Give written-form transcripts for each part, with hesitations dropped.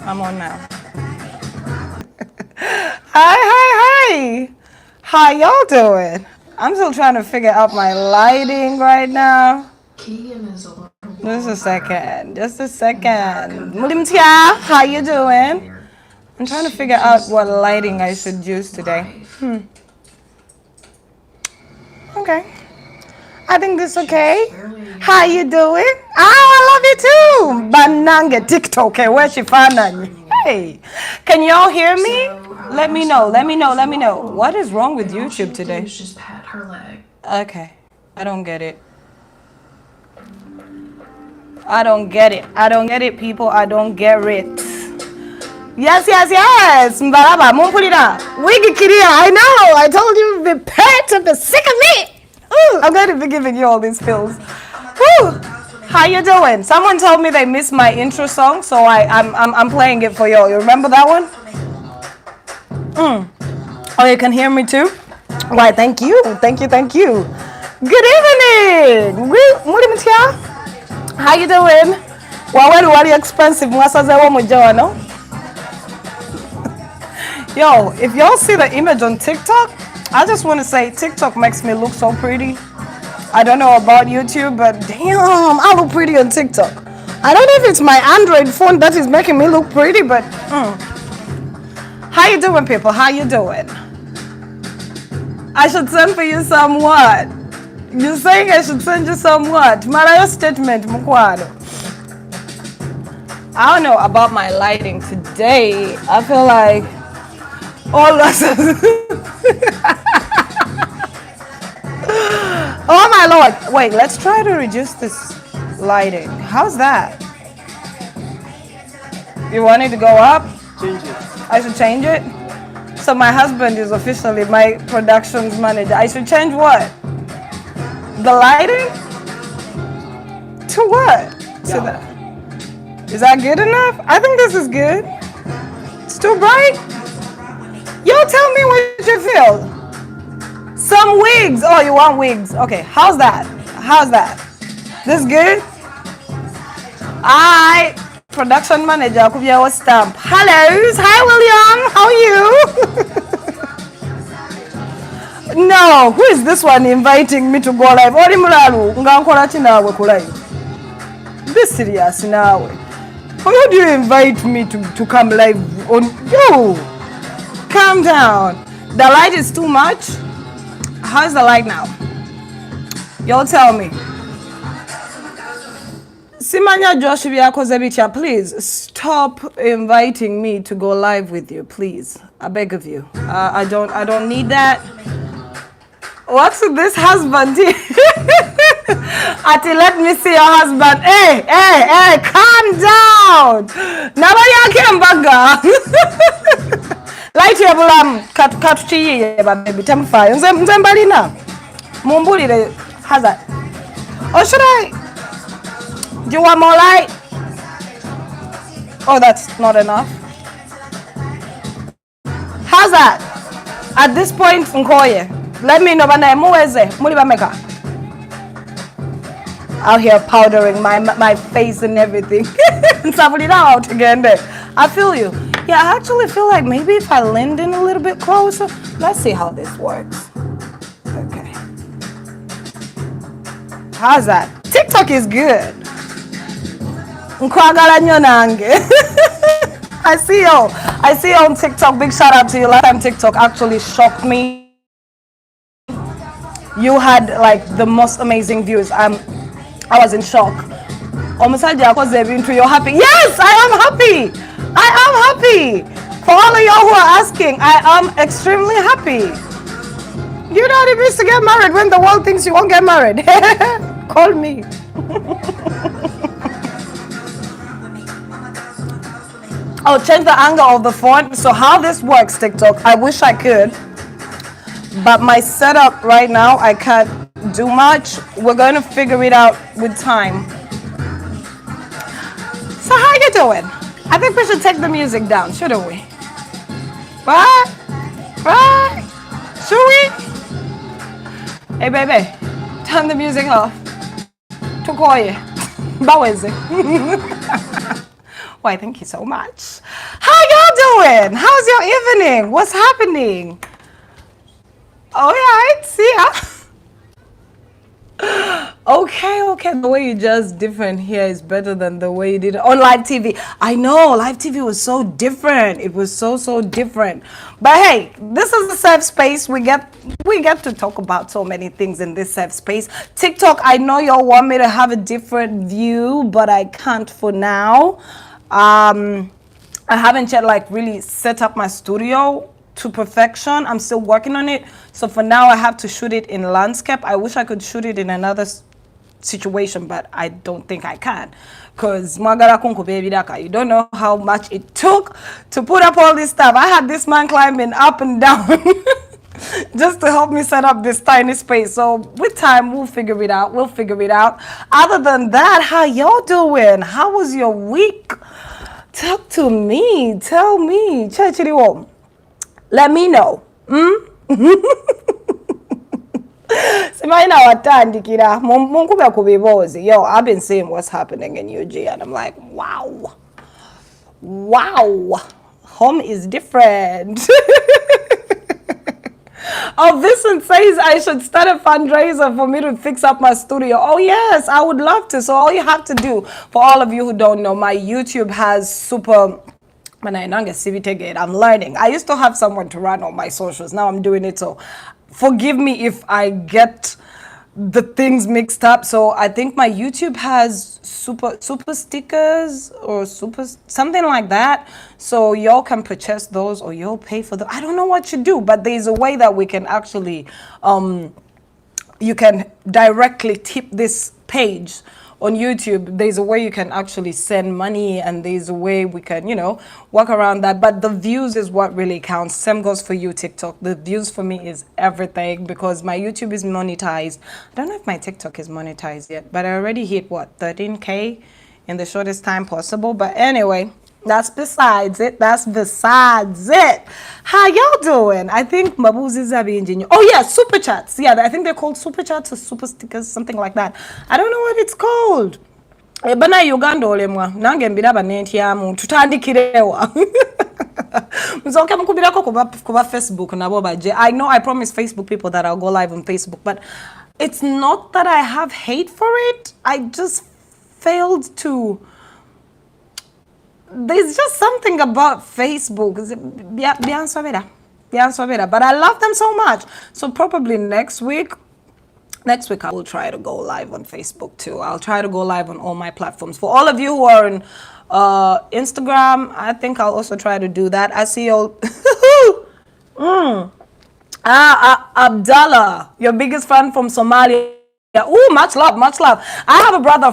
I'm on now. Hi. How y'all doing? I'm still trying to figure out my lighting right now. Just a second. Mulimtia, how you doing? I'm trying to figure out what lighting I should use today. Okay. I think this is okay. How you doing? Oh, I love you too. Bananga TikTok. Where she found you? Hey, can y'all hear me? Let me know. What is wrong with YouTube today? Okay. I don't get it. People. I don't get it. Yes. Mbaraba, mumpulira. Wigi kiria. I know. I told you, prepare to be sick of me. Ooh, I'm going to be giving you all these pills. Woo. How you doing? Someone told me they missed my intro song, so I'm playing it for y'all. You remember that one? Oh, you can hear me too? Why, thank you. Good evening. How you doing? What expensive no? Yo, if y'all see the image on TikTok, I just want to say TikTok makes me look so pretty. I don't know about YouTube, but damn, I look pretty on TikTok. I don't know if it's my Android phone that is making me look pretty, but How you doing, people? How you doing? I should send for you some what? You're saying I should send you some what? Malayo statement, Mukwado. I don't know about my lighting today. I feel like all us. Oh my lord. Wait, let's try to reduce this lighting. How's that? You want it to go up? Change it. I should change it? So my husband is officially my productions manager. I should change what? The lighting? To what? To that. Is that good enough? I think this is good. It's too bright? Yo, tell me what you feel. Some wigs. Oh, you want wigs. Okay, how's that? This good? Alright. Production manager, Kubia stamp. Hello. Hi, William. How are you? No, who is this one inviting me to go live? This serious now. How do you invite me to come live on? Yo, calm down. The light is too much. How's the light now? Y'all tell me. Simanya Joshua Kozebicha, please stop inviting me to go live with you, please. I beg of you. I don't need that. What's with this husband? Ati, let me see your husband. Hey, calm down. Nobody can baga. Light your bulam cut chi baby temfa. Nzembali na. Mumbuli the hazard. Or should I? Do you want more light? Oh, that's not enough. How's that? At this point, Nkoye, let me know bana muweze muri bameka. Out here powdering my face and everything. Out again there. I feel you. Yeah, I actually feel like maybe if I leaned in a little bit closer. Let's see how this works. Okay. How's that? TikTok is good. I see you on TikTok. Big shout out to you. Last time TikTok actually shocked me. You had like the most amazing views. I was in shock. You're happy? Yes, I am happy. For all of y'all who are asking, I am extremely happy. You know what it means to get married when the world thinks you won't get married. Call me. I'll change the angle of the phone. So how this works, TikTok, I wish I could. But my setup right now, I can't do much. We're going to figure it out with time. So how you doing? I think we should take the music down, shouldn't we? What? Should we? Hey, baby, turn the music off. Tukoye. Baweze. Why, thank you so much. How y'all doing? How's your evening? What's happening? All right, see ya. Okay. The way you just different here is better than the way you did it on live TV. I know live TV was so different. It was so different. But hey, this is a safe space. We get to talk about so many things in this safe space. TikTok, I know y'all want me to have a different view, but I can't for now. I haven't yet like really set up my studio to perfection. I'm still working on it. So for now, I have to shoot it in landscape. I wish I could shoot it in another situation, but I don't think I can. Because you don't know how much it took to put up all this stuff. I had this man climbing up and down just to help me set up this tiny space. So with time, we'll figure it out. Other than that, how y'all doing? How was your week? Talk to me. Tell me. Let me know. Simaina watandikira munkube kubibozi. Yo, I've been seeing what's happening in UG and I'm like, wow. Home is different. Oh, Vincent says I should start a fundraiser for me to fix up my studio. Oh yes, I would love to. So all you have to do, for all of you who don't know, my YouTube has super I'm learning. I used to have someone to run all my socials. Now I'm doing it. So forgive me if I get the things mixed up. So I think my YouTube has super stickers or super something like that. So y'all can purchase those or y'all pay for them. I don't know what you do, but there's a way that we can actually, you can directly tip this page on YouTube. There's a way you can actually send money and there's a way we can, work around that. But the views is what really counts. Same goes for you, TikTok. The views for me is everything because my YouTube is monetized. I don't know if my TikTok is monetized yet, but I already hit 13K in the shortest time possible. But anyway, that's besides it. How y'all doing? I think Mabuzi Zabi engineer. Oh yeah, super chats. Yeah, I think they're called super chats or super stickers, something like that. I don't know what it's called. Bana Uganda olemwa. Nange mbira banenti yamu. Tutandikirewa. Mzoke mkubirako kuba Facebook nabo baje. I know I promised Facebook people that I'll go live on Facebook, but it's not that I have hate for it. I just failed to. There's just something about Facebook. But I love them so much. So probably next week I will try to go live on Facebook too. I'll try to go live on all my platforms. For all of you who are on Instagram, I think I'll also try to do that. I see you all. Abdallah, your biggest fan from Somalia. Ooh, much love. I have a brother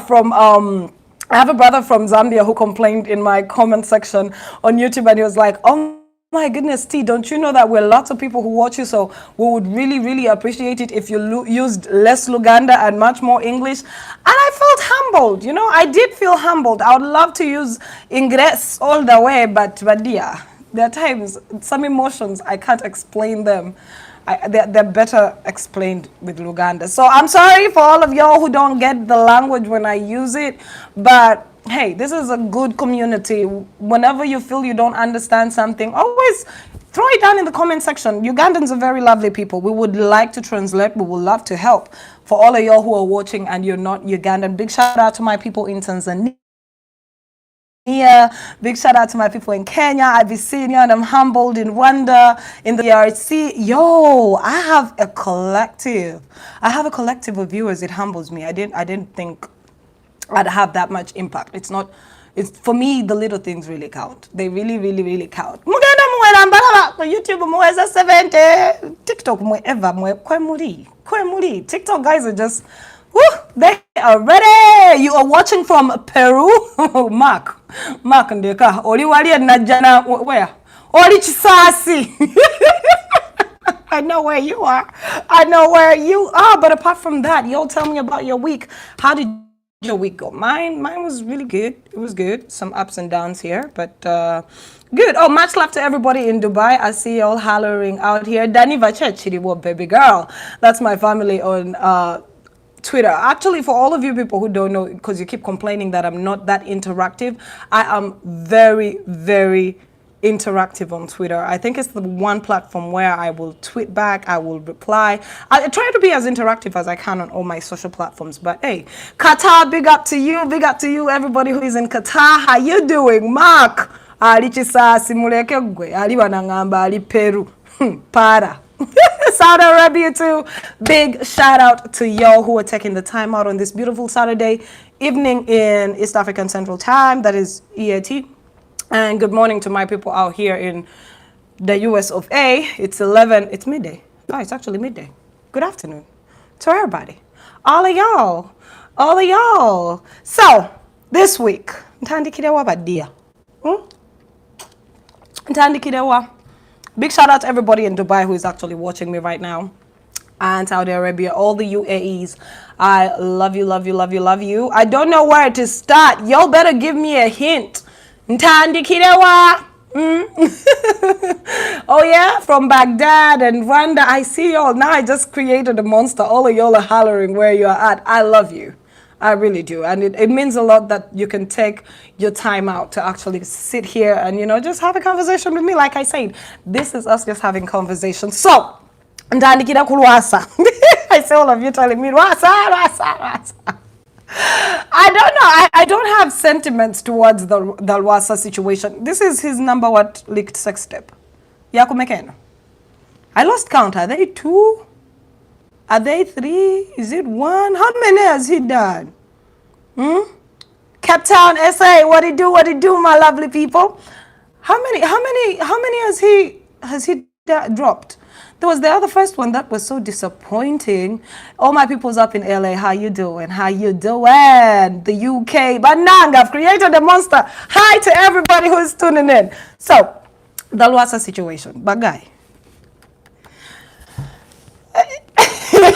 from Zambia who complained in my comment section on YouTube and he was like, oh my goodness, T, don't you know that we're lots of people who watch you, so we would really appreciate it if you used less Luganda and much more English. And I felt humbled, I did feel humbled. I would love to use Ingres all the way, but yeah, there are times, some emotions, I can't explain them. They're better explained with Luganda. So I'm sorry for all of y'all who don't get the language when I use it, but hey, this is a good community. Whenever you feel you don't understand something, always throw it down in the comment section. Ugandans are very lovely people. We would like to translate. We would love to help. For all of y'all who are watching and you're not Ugandan, big shout out to my people in Tanzania. Big shout out to my people in Kenya, Abyssinia, and I'm humbled in Rwanda, in the RC. Yo, I have a collective of viewers. It humbles me. I didn't think I'd have that much impact. It's for me, the little things really count. They really count. YouTube mweza 70, TikTok mweva kwe muri. TikTok guys are just, they are ready. You are watching from Peru. Mark ndeka. Oli wali najana where? Oli Chisasi. I know where you are. But apart from that, y'all tell me about your week. How did your week go? Mine was really good. It was good. Some ups and downs here, but good. Oh, much love to everybody in Dubai. I see y'all hollering out here. Dani Vachechiriwo, baby girl. That's my family on Twitter. Actually, for all of you people who don't know, because you keep complaining that I'm not that interactive, I am very, very interactive on Twitter. I think it's the one platform where I will tweet back, I will reply. I try to be as interactive as I can on all my social platforms. But hey, Qatar, big up to you, everybody who is in Qatar. How you doing, Mark? Ali chisasi muleke gwe, ali wanangamba, ali Peru. Para. Saudi Arabia too. Big shout out to y'all who are taking the time out on this beautiful Saturday evening in East African Central Time, that is EAT. And good morning to my people out here in the US of A. It's midday. No, it's actually midday. Good afternoon to everybody. All of y'all. So, this week, ntandikirewa badia. Ntandikirewa. Big shout out to everybody in Dubai who is actually watching me right now. And Saudi Arabia, all the UAEs. I love you. I don't know where to start. Y'all better give me a hint. Ntandi kirewa. Oh yeah, from Baghdad and Rwanda. I see y'all. Now I just created a monster. All of y'all are hollering where you are at. I love you. I really do. And it means a lot that you can take your time out to actually sit here and, just have a conversation with me. Like I said, this is us just having conversation. So, ndandikira ku Lwasa. I see all of you telling me, Lwasa. I don't know. I don't have sentiments towards the Lwasa situation. This is his number leaked sex tape. Yakumekeno. I lost count. Are they 2? Are they 3? Is it 1? How many has he done? Cape Town, SA, what it do, my lovely people? How many has he dropped? There was the first one that was so disappointing. All my people's up in LA, how you doing? The UK, Bananga, I've created a monster. Hi to everybody who's tuning in. So, the Lwasa situation, bagay. You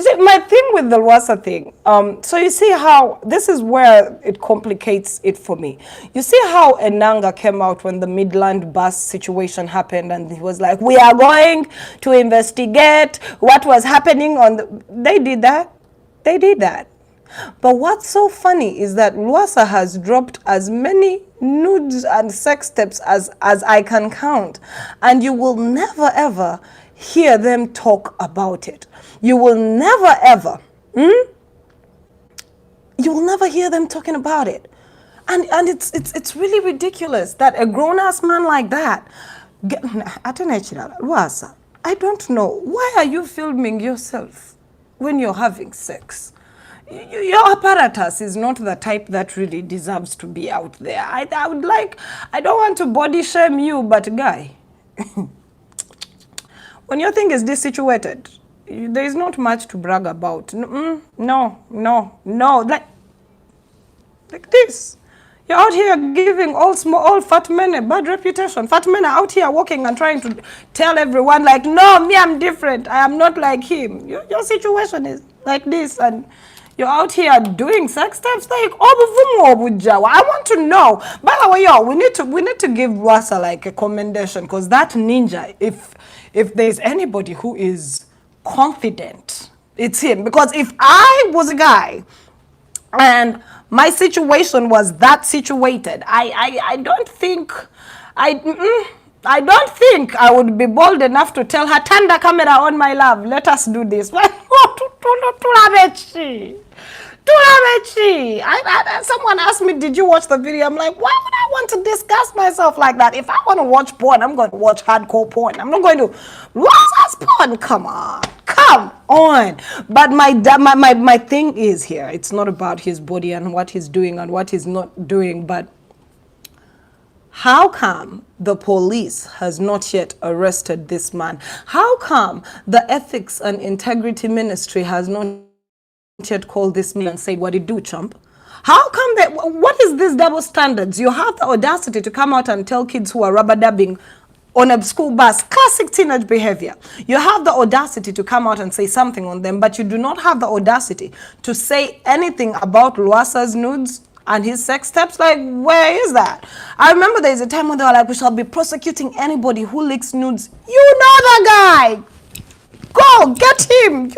see, my thing with the Lwasa thing, so you see how, this is where it complicates it for me. You see how Enanga came out when the Midland bus situation happened and he was like, we are going to investigate what was happening on the... They did that. But what's so funny is that Lwasa has dropped as many nudes and sex tapes as I can count. And you will never ever hear them talk about it. You will never ever, you will never hear them talking about it. And it's really ridiculous that a grown-ass man like that, Lwasa, I don't know, why are you filming yourself when you're having sex? Your apparatus is not the type that really deserves to be out there. I don't want to body shame you, but guy, when your thing is this-situated, there is not much to brag about. No. Like this. You're out here giving all fat men a bad reputation. Fat men are out here walking and trying to tell everyone, like, no, me, I'm different. I am not like him. Your situation is like this, and you're out here doing sex tapes. Like, I want to know. By the way, y'all, we need to give Lwasa like a commendation, because that ninja, if there's anybody who is confident, it's him. Because if I was a guy and my situation was that situated, I don't think I would be bold enough to tell her, turn the camera on, my love, let us do this. Someone asked me, did you watch the video? I'm like, why would I want to discuss myself like that? If I want to watch porn, I'm going to watch hardcore porn. I'm not going to watch porn. Come on. But my thing is here, it's not about his body and what he's doing and what he's not doing, but how come the police has not yet arrested this man? How come the Ethics and Integrity Ministry has not yet called this man and said, what did you do, chump? How come what is this double standards? You have the audacity to come out and tell kids who are rubber dubbing on a school bus, classic teenage behavior. You have the audacity to come out and say something on them, but you do not have the audacity to say anything about Lwasa's nudes and his sex tapes. Like, where is that? I remember there is a time when they were like, we shall be prosecuting anybody who leaks nudes. You know the guy. Go, get him.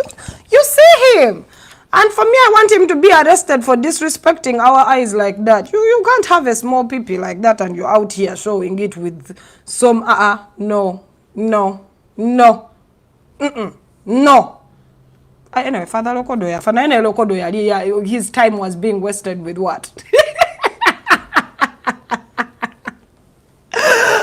You see him. And for me, I want him to be arrested for disrespecting our eyes like that. You can't have a small pipi like that and you're out here showing it with some, no. No. Anyway, Father Lokodoya, his time was being wasted with what?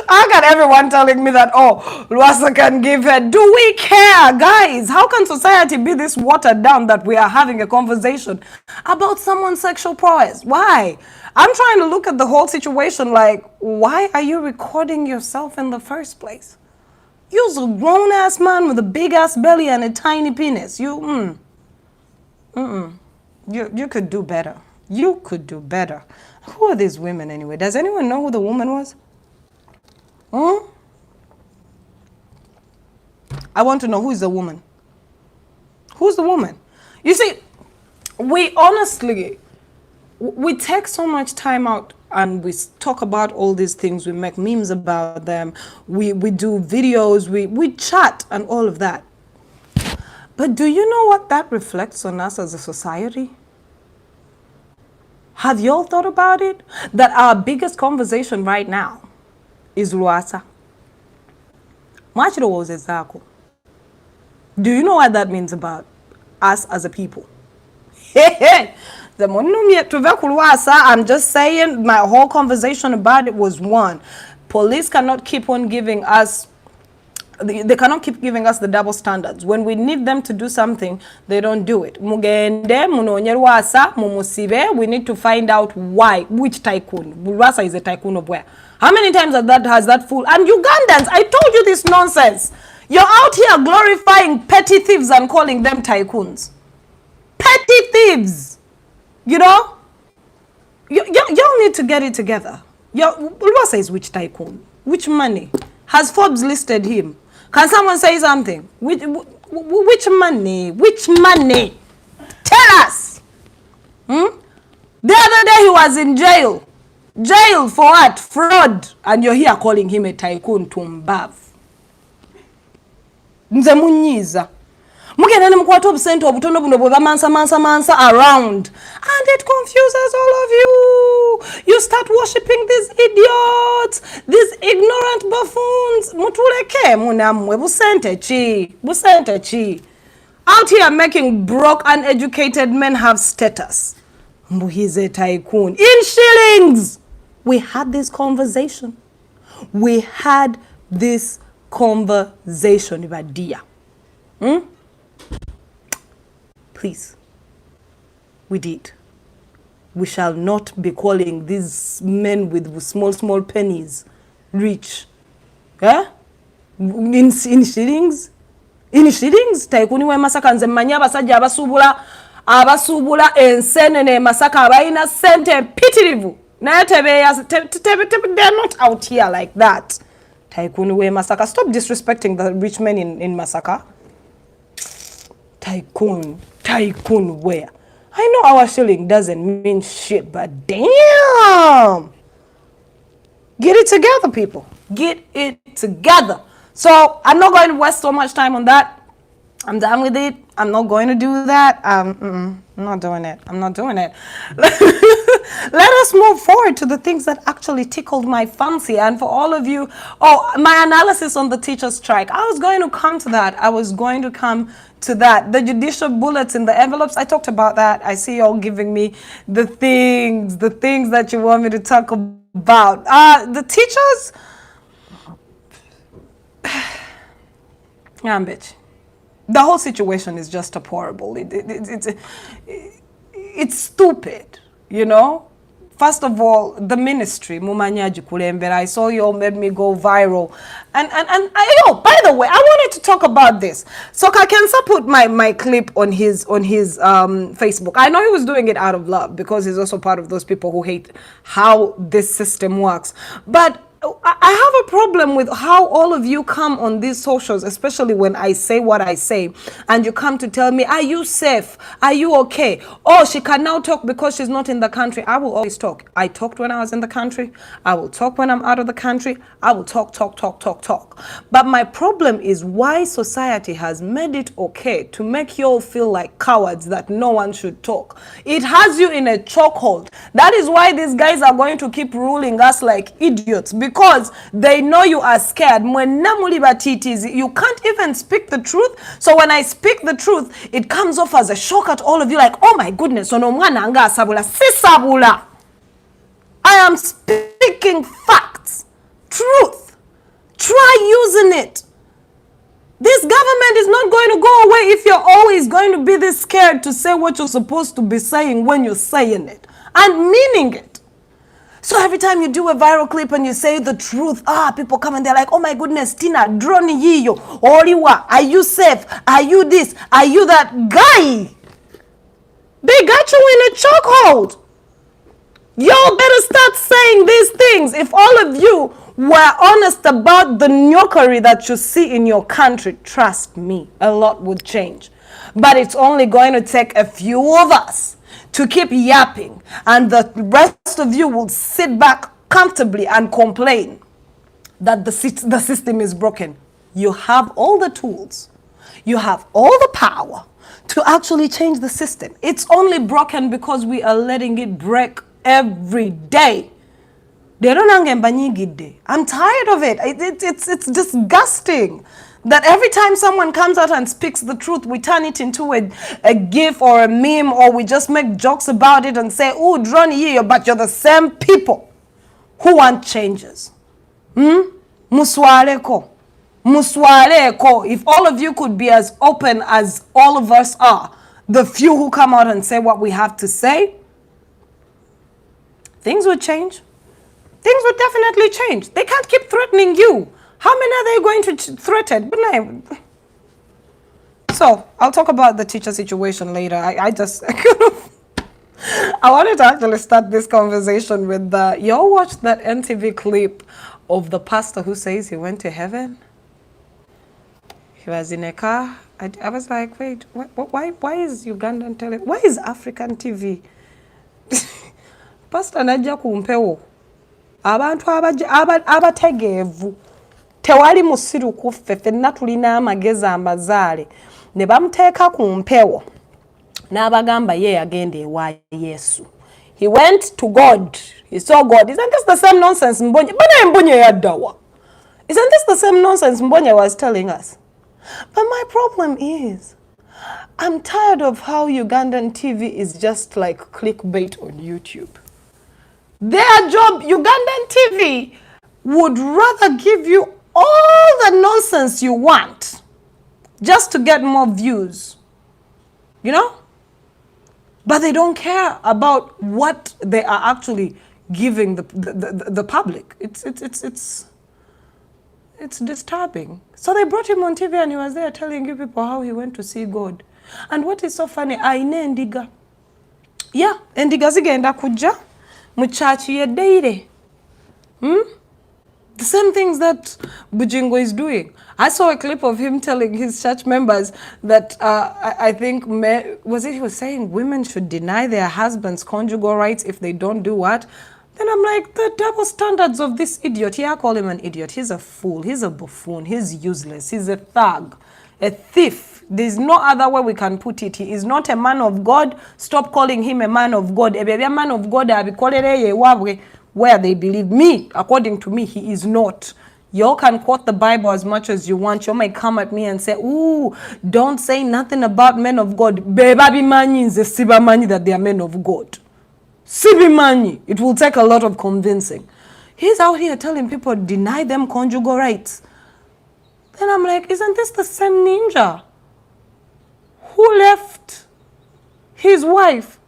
I got everyone telling me that, oh, Lwasa can give her. Do we care, guys? How can society be this watered down that we are having a conversation about someone's sexual prowess? Why? I'm trying to look at the whole situation like, why are you recording yourself in the first place? You're a grown-ass man with a big-ass belly and a tiny penis. You could do better. You could do better. Who are these women anyway? Does anyone know who the woman was? I want to know who is the woman. Who's the woman? You see, we honestly, we take so much time out and we talk about all these things. We make memes about them. We do videos. We chat and all of that. But do you know what that reflects on us as a society? Have you all thought about it? That our biggest conversation right now is Lwasa. Do you know what that means about us as a people? I'm just saying, my whole conversation about it was one. Police cannot keep on giving us, they cannot keep giving us the double standards. When we need them to do something, they don't do it. We need to find out why, which tycoon. Lwasa is a tycoon of where? How many times has that fool? And Ugandans, I told you this nonsense. You're out here glorifying petty thieves and calling them tycoons. Petty thieves. You know? Y'all need to get it together. Lwasa is which tycoon? Which money? Has Forbes listed him? Can someone say something? Which money? Which money? Tell us. The other day he was in jail. Jail for what? Fraud. And you're here calling him a tycoon tumbav. Nze munyiza. Mugenda nemkwata obusente obutono buno bwe bamansa around. And it confuses all of you. You start worshipping these idiots, these ignorant buffoons. Mutuleke munamwe busente chi. Out here making broke, uneducated men have status. Mbu he's a tycoon. In shillings. We had this conversation. Ibadia. Please. We did. We shall not be calling these men with small pennies rich. In shillings? In shillings? Taikuni we masaka nze manya abasajja abasubula ensenene masaka abayina sente pitirivu. They're not out here like that. Taikuni we masaka. Stop disrespecting the rich men in Masaka. Tycoon where? I know our shilling doesn't mean shit, but damn! Get it together, people. Get it together. So I'm not going to waste so much time on that. I'm done with it. I'm not going to do that. I'm not doing it. I'm not doing it. Let us move forward to the things that actually tickled my fancy. And for all of you, my analysis on the teacher strike. I was going to come to that. The judicial bullets in the envelopes. I talked about that. I see y'all giving me the things that you want me to talk about. The teachers. Yeah, bitch. The whole situation is just deplorable. It's stupid, you know? First of all, the ministry, Mumanyaji Kulembera, I saw you all made me go viral. And by the way, I wanted to talk about this. So Kakensa put my clip on his Facebook. I know he was doing it out of love because he's also part of those people who hate how this system works. But I have a problem with how all of you come on these socials, especially when I say what I say, and you come to tell me, are you safe? Are you okay? Oh, she can now talk because she's not in the country. I will always talk. I talked when I was in the country. I will talk when I'm out of the country. I will talk. But my problem is why society has made it okay to make you all feel like cowards that no one should talk. It has you in a chokehold. That is why these guys are going to keep ruling us like idiots, because they know you are scared. You can't even speak the truth. So when I speak the truth, it comes off as a shock at all of you, like, oh my goodness, I am speaking facts, truth. Try using it. This government is not going to go away if you're always going to be this scared to say what you're supposed to be saying when you're saying it and meaning it. So every time you do a viral clip and you say the truth, people come and they're like, oh my goodness, Tina, drone yiyo, Oriwa, are you safe? Are you this? Are you that? Guy, they got you in a chokehold. Y'all better start saying these things. If all of you were honest about the knockery that you see in your country, trust me, a lot would change. But it's only going to take a few of us to keep yapping, and the rest of you will sit back comfortably and complain that the system is broken. You have all the tools. You have all the power to actually change the system. It's only broken because we are letting it break every day. I'm tired of it. It's disgusting that every time someone comes out and speaks the truth, we turn it into a gif or a meme, or we just make jokes about it and say, oh, drone here, but you're the same people who want changes. Muswaleko. If all of you could be as open as all of us are, the few who come out and say what we have to say, things would change. Things would definitely change. They can't keep threatening you. How many are they going to threaten? So, I'll talk about the teacher situation later. I wanted to actually start this conversation with y'all watched that NTV clip of the pastor who says he went to heaven? He was in a car. I was like, wait, why is Ugandan telling? Why is African TV? Pastor najja kumpewo. Abantu abategeevu tewali musiru kuffe ffenna tulina amagezi amazaale ne bamuteeka ku mpewo n'abagamba ye yagenda ewa Yesu. He went to God. He saw God. Isn't this the same nonsense Mbonye? Isn't this the same nonsense Mbonye was telling us? But my problem is, I'm tired of how Ugandan TV is just like clickbait on YouTube. Their job, Ugandan TV, would rather give you all the nonsense you want just to get more views, you know? But they don't care about what they are actually giving the public. It's disturbing. So they brought him on TV and he was there telling you people how he went to see God. And what is so funny, aine endiga. Yeah, endiga zigenda kuja. Muchachi yedeire. The same things that Bujingo is doing. I saw a clip of him telling his church members that I think, he was saying women should deny their husbands conjugal rights if they don't do what? Then I'm like, the double standards of this idiot. Here I call him an idiot. He's a fool. He's a buffoon. He's useless. He's a thug. A thief. There's no other way we can put it. He is not a man of God. Stop calling him a man of God. A man of God, where they believe me. According to me, he is not. Y'all can quote the Bible as much as you want. You might come at me and say, ooh, don't say nothing about men of God. Bebabi mani is a siba mani that they are men of God. Sibi mani. It will take a lot of convincing. He's out here telling people, deny them conjugal rights. Then I'm like, isn't this the same ninja who left his wife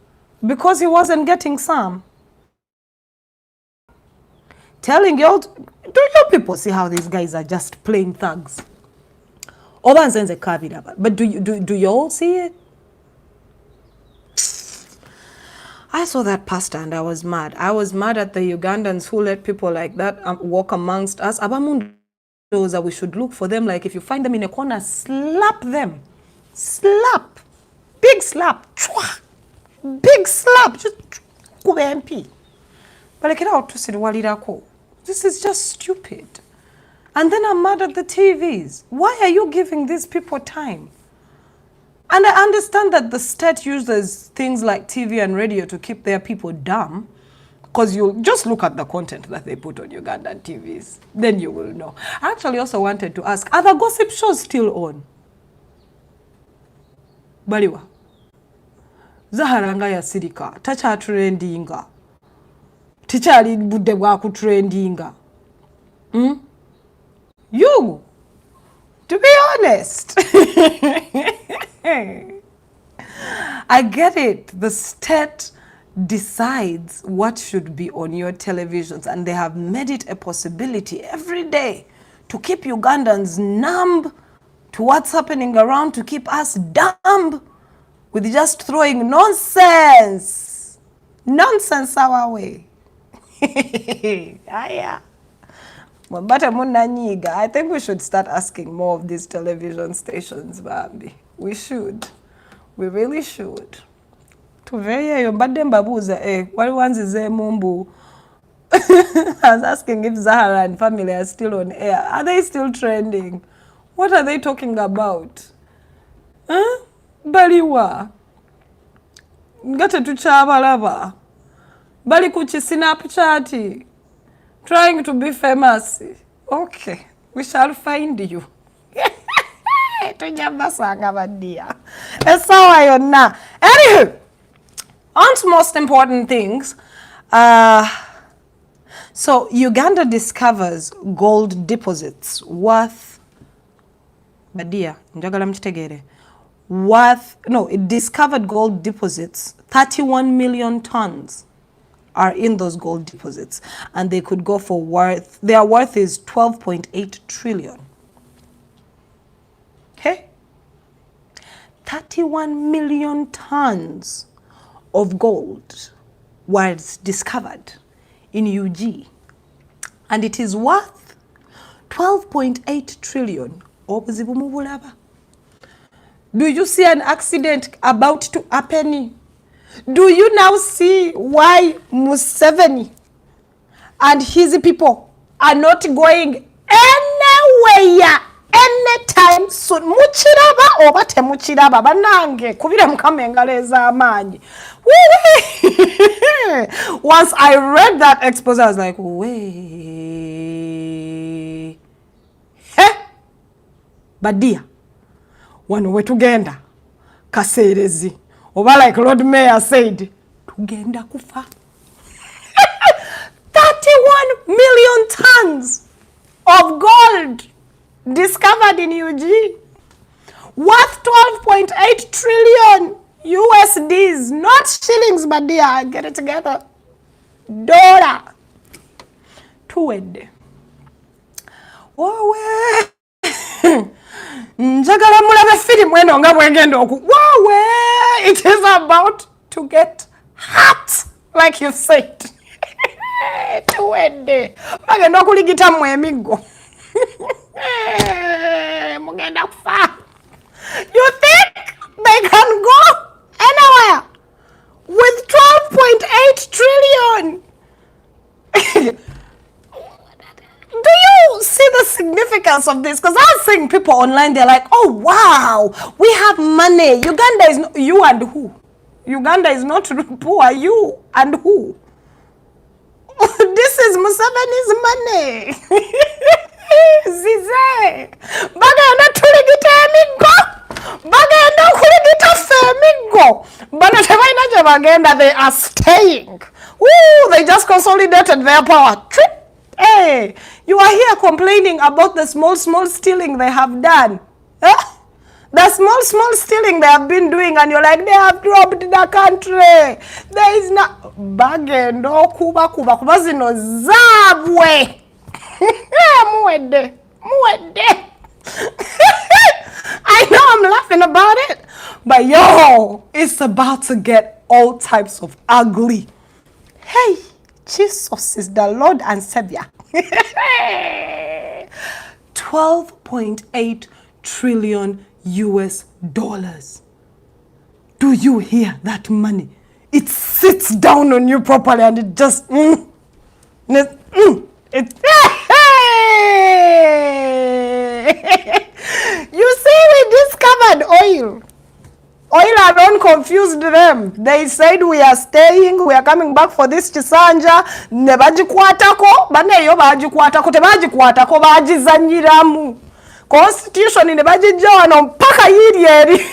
because he wasn't getting some? Telling y'all, do you people see how these guys are just plain thugs? But do you all see it? I saw that pastor and I was mad. I was mad at the Ugandans who let people like that walk amongst us. Abamundoza, we should look for them. Like if you find them in a corner, slap them. Slap. Big slap. Big slap. Just kube MP. But this is just stupid. And then I'm mad at the TVs. Why are you giving these people time? And I understand that the state uses things like TV and radio to keep their people dumb, because you just look at the content that they put on Ugandan TVs. Then you will know. I actually also wanted to ask, are the gossip shows still on? Baliwa. Zaharanga ya sirika. Tacha trendinga. Tichali budde bwa ku trendinga. You, to be honest, I get it. The state decides what should be on your televisions, and they have made it a possibility every day to keep Ugandans numb to what's happening around, to keep us dumb with just throwing nonsense our way. Yeah. But I think we should start asking more of these television stations, Bambi. We should. We really should. I was asking if Zahara and family are still on air. Are they still trending? What are they talking about? Huh? Baliwa. Ngate tuchabalaba. Bali kuchi Snapchat. Trying to be famous. Okay, we shall find you. Anywho, on to most important things. So Uganda discovers gold deposits worth, it discovered gold deposits, 31 million tons are in those gold deposits, and they could go for their worth is 12.8 trillion. Okay? 31 million tons of gold was discovered in UG, and it is worth 12.8 trillion. Do you see an accident about to happen? Do you now see why Museveni and his people are not going anywhere anytime soon? Muchiraba oba temuchiraba banange kubira mukamengaleeza amanyi. Once I read that expose, I was like, wait. Badia wano wetugenda kaseerezi. Oba like Lord Mayor said, tugenda kufa. 31 million tons of gold discovered in UG, worth 12.8 trillion USDs, not shillings, but dear, get it together. Dollar. Tuwede. Wawe. Njagala mulabe film weno nga bwegenda wawe. It is about to get hot, like you said. Tuwede. Bagenda okuligita mu emigo. Mugenda kufa. You think they can go anywhere with 12.8 trillion? Do you see the significance of this? Because I was seeing people online, they're like, oh wow, we have money. Uganda is not, you and who? Uganda is not poor, you and who? This is Museveni's money. Zize. Bagenda tuligita emigo. Bagenda kuligita femigo. Bana tebaina je bagenda, they are staying. Ooh, they just consolidated their power. Hey, you are here complaining about the small stealing they have done. Huh? The small stealing they have been doing, and you're like, they have dropped the country. There is not bagendo kuba zino zabwe. Muwede. I know I'm laughing about it, but yo, it's about to get all types of ugly. Hey, Jesus is the Lord and Savior. 12.8 trillion US dollars. Do you hear that money? It sits down on you properly and it just it You see, we discovered oil. Oil alone confused them. They said we are staying, we are coming back for this chisanja. Ne bajikwatako, bane yo bajikwatako, te bajikwatako bajizanyiramu. Constitution ne bajijana mpaka yiri.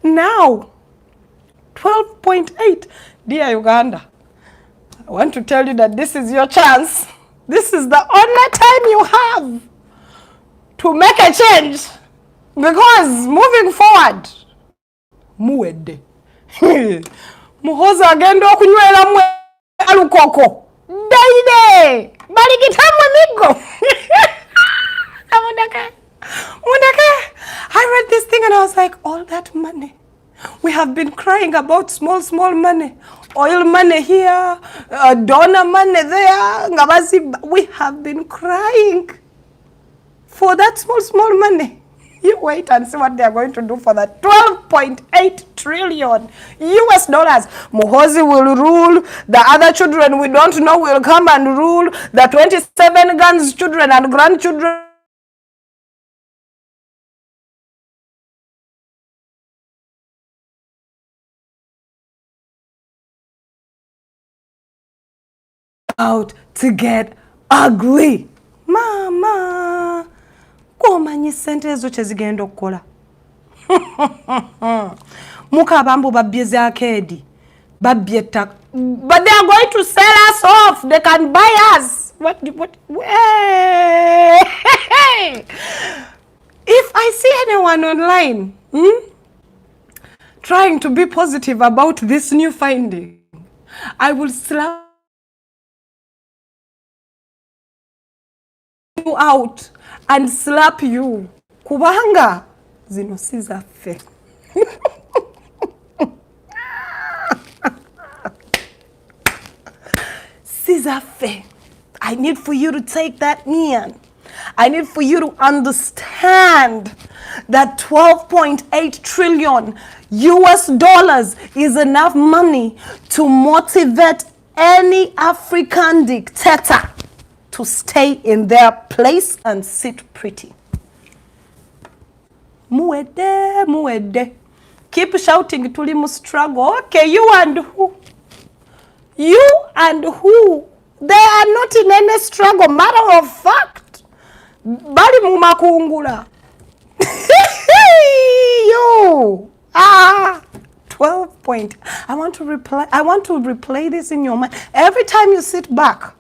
Now 12.8. Dear Uganda, I want to tell you that this is your chance. This is the only time you have to make a change. Because moving forward, muwede. Muhoza agenda okunywera mwe alukoko. Daide. Balikitamwe migo. I read this thing and I was like, all that money. We have been crying about small money. Oil money here, donor money there. We have been crying for that small money. You wait and see what they are going to do for that 12.8 trillion US dollars. Muhozi will rule. The other children we don't know will come and rule. The 27 grandchildren and grandchildren out to get ugly. Mama, komanyi sente ezo kyezigenda okukola. Muka bambu babyeze akedi. Babyeta. But they are going to sell us off. They can buy us. What? If I see anyone online trying to be positive about this new finding, I will slap you out and slap you. Kubanga zino sizaffe. Sizaffe. I need for you to take that in. I need for you to understand that 12.8 trillion US dollars is enough money to motivate any African dictator to stay in their place and sit pretty. Muede. Keep shouting tuli mu struggle. Okay, you and who? You and who? They are not in any struggle. Matter of fact. Bali mumakungula. You. 12 point. I want to replay this in your mind. Every time you sit back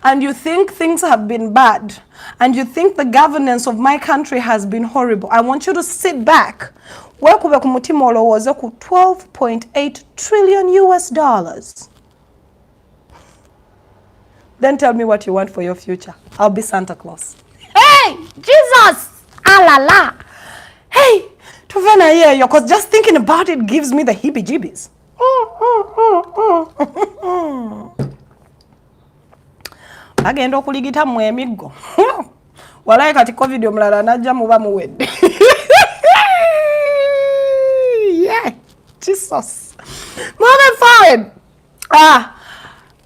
and you think things have been bad and you think the governance of my country has been horrible, I want you to sit back. Wekube ku mutima olowooze ku 12.8 trillion US dollars. Then tell me what you want for your future. I'll be Santa Claus. Hey, Jesus! Alala! Hey, tuvena yeyo, because just thinking about it gives me the heebie-jeebies. Agenda okuligita mu emiggo. Walayi kati COVID omulala najja muba muwedde. Yeah, Jesus. Moving forward.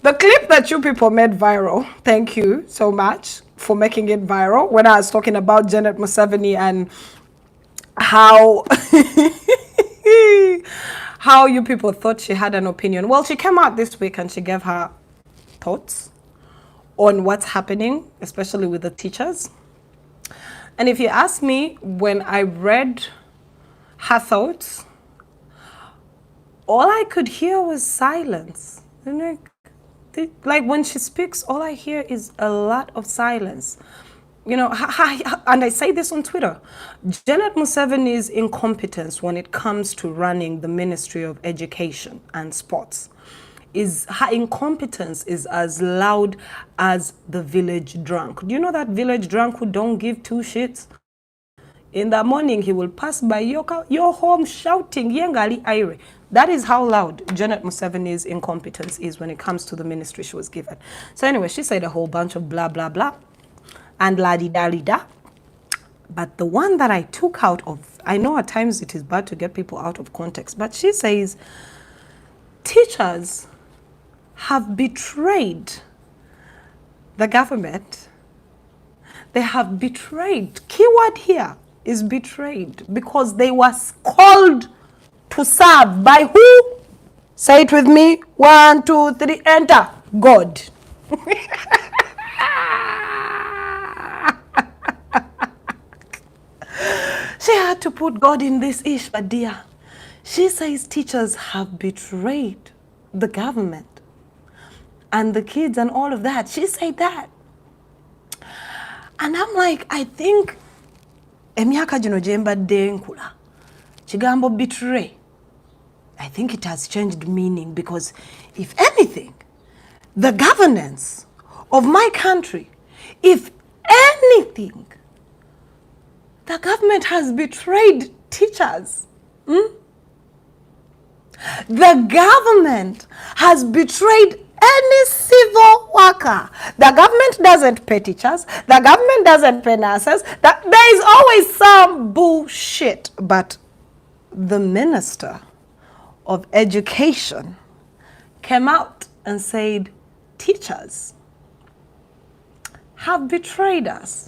The clip that you people made viral, thank you so much for making it viral, when I was talking about Janet Museveni and how how you people thought she had an opinion. Well, she came out this week and she gave her thoughts on what's happening, especially with the teachers. And if you ask me, when I read her thoughts, all I could hear was silence. And like when she speaks, all I hear is a lot of silence. You know, and I say this on Twitter, Janet Museveni's incompetence when it comes to running the Ministry of Education and Sports her incompetence is as loud as the village drunk. Do you know that village drunk who don't give two shits? In the morning, he will pass by your home shouting, Yengali Aire. That is how loud Janet Museveni's incompetence is when it comes to the ministry she was given. So anyway, she said a whole bunch of blah, blah, blah, and la-di-da-li-da. But the one that I took out of, I know at times it is bad to get people out of context, but she says, teachers have betrayed the government. They have betrayed. Keyword here is betrayed, because they were called to serve by who? Say it with me. 1, 2, 3, enter. God. She had to put God in this ish, but dear, she says teachers have betrayed the government and the kids and all of that. She said that. And I'm like, I think emyaka gino gyembadde nkula kigambo betray, I think it has changed meaning, because if anything, the governance of my country, if anything, the government has betrayed teachers. The government has betrayed any civil worker. The government doesn't pay teachers. The government doesn't pay nurses. There is always some bullshit. But the Minister of Education came out and said, teachers have betrayed us.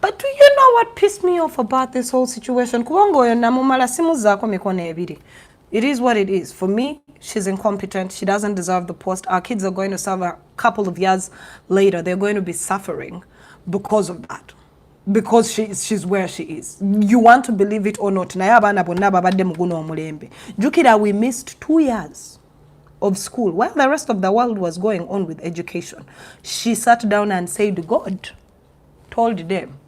But do you know what pissed me off about this whole situation? It is what it is. For me, she's incompetent. She doesn't deserve the post. Our kids are going to suffer a couple of years later. They're going to be suffering because of that. Because she's where she is. You want to believe it or not. Jukira, we missed 2 years of school while the rest of the world was going on with education. She sat down and said, God told them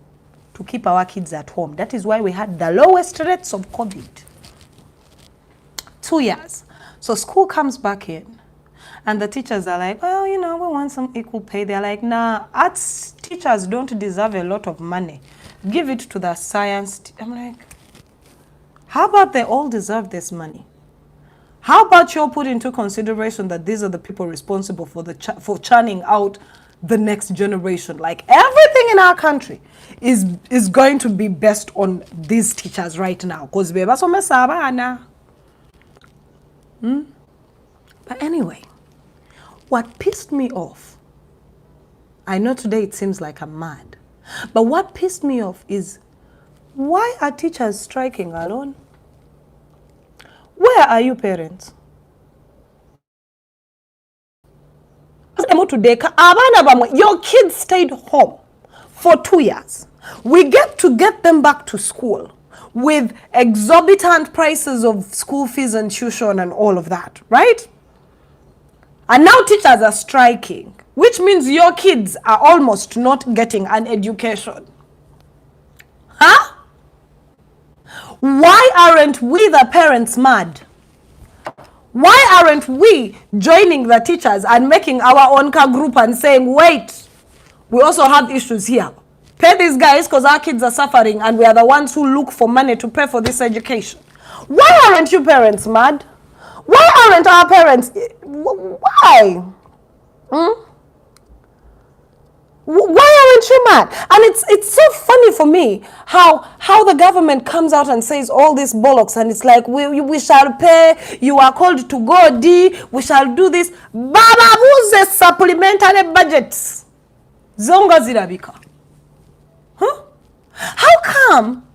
to keep our kids at home. That is why we had the lowest rates of COVID. 2 years. So school comes back in and the teachers are like, well, you know, we want some equal pay. They're like, nah, arts teachers don't deserve a lot of money. Give it to the science. I'm like, how about they all deserve this money? How about you all put into consideration that these are the people responsible for for churning out the next generation? Like, everything in our country is going to be based on these teachers right now. Because But anyway, what pissed me off, I know today it seems like I'm mad, but what pissed me off is, why are teachers striking alone? Where are you parents? Your kids stayed home for 2 years. We get them back to school with exorbitant prices of school fees and tuition and all of that, right? And now teachers are striking, which means your kids are almost not getting an education. Huh? Why aren't we the parents mad? Why aren't we joining the teachers and making our own car group and saying, wait, we also have issues here. Pay these guys because our kids are suffering and we are the ones who look for money to pay for this education. Why aren't you parents mad? Why aren't our parents? Why? Why aren't you mad? And it's so funny for me how the government comes out and says all this bollocks, and it's like, we shall pay, you are called to go D, we shall do this. Baba, who's the supplementary budgets? Zonga zirabika. Huh? How come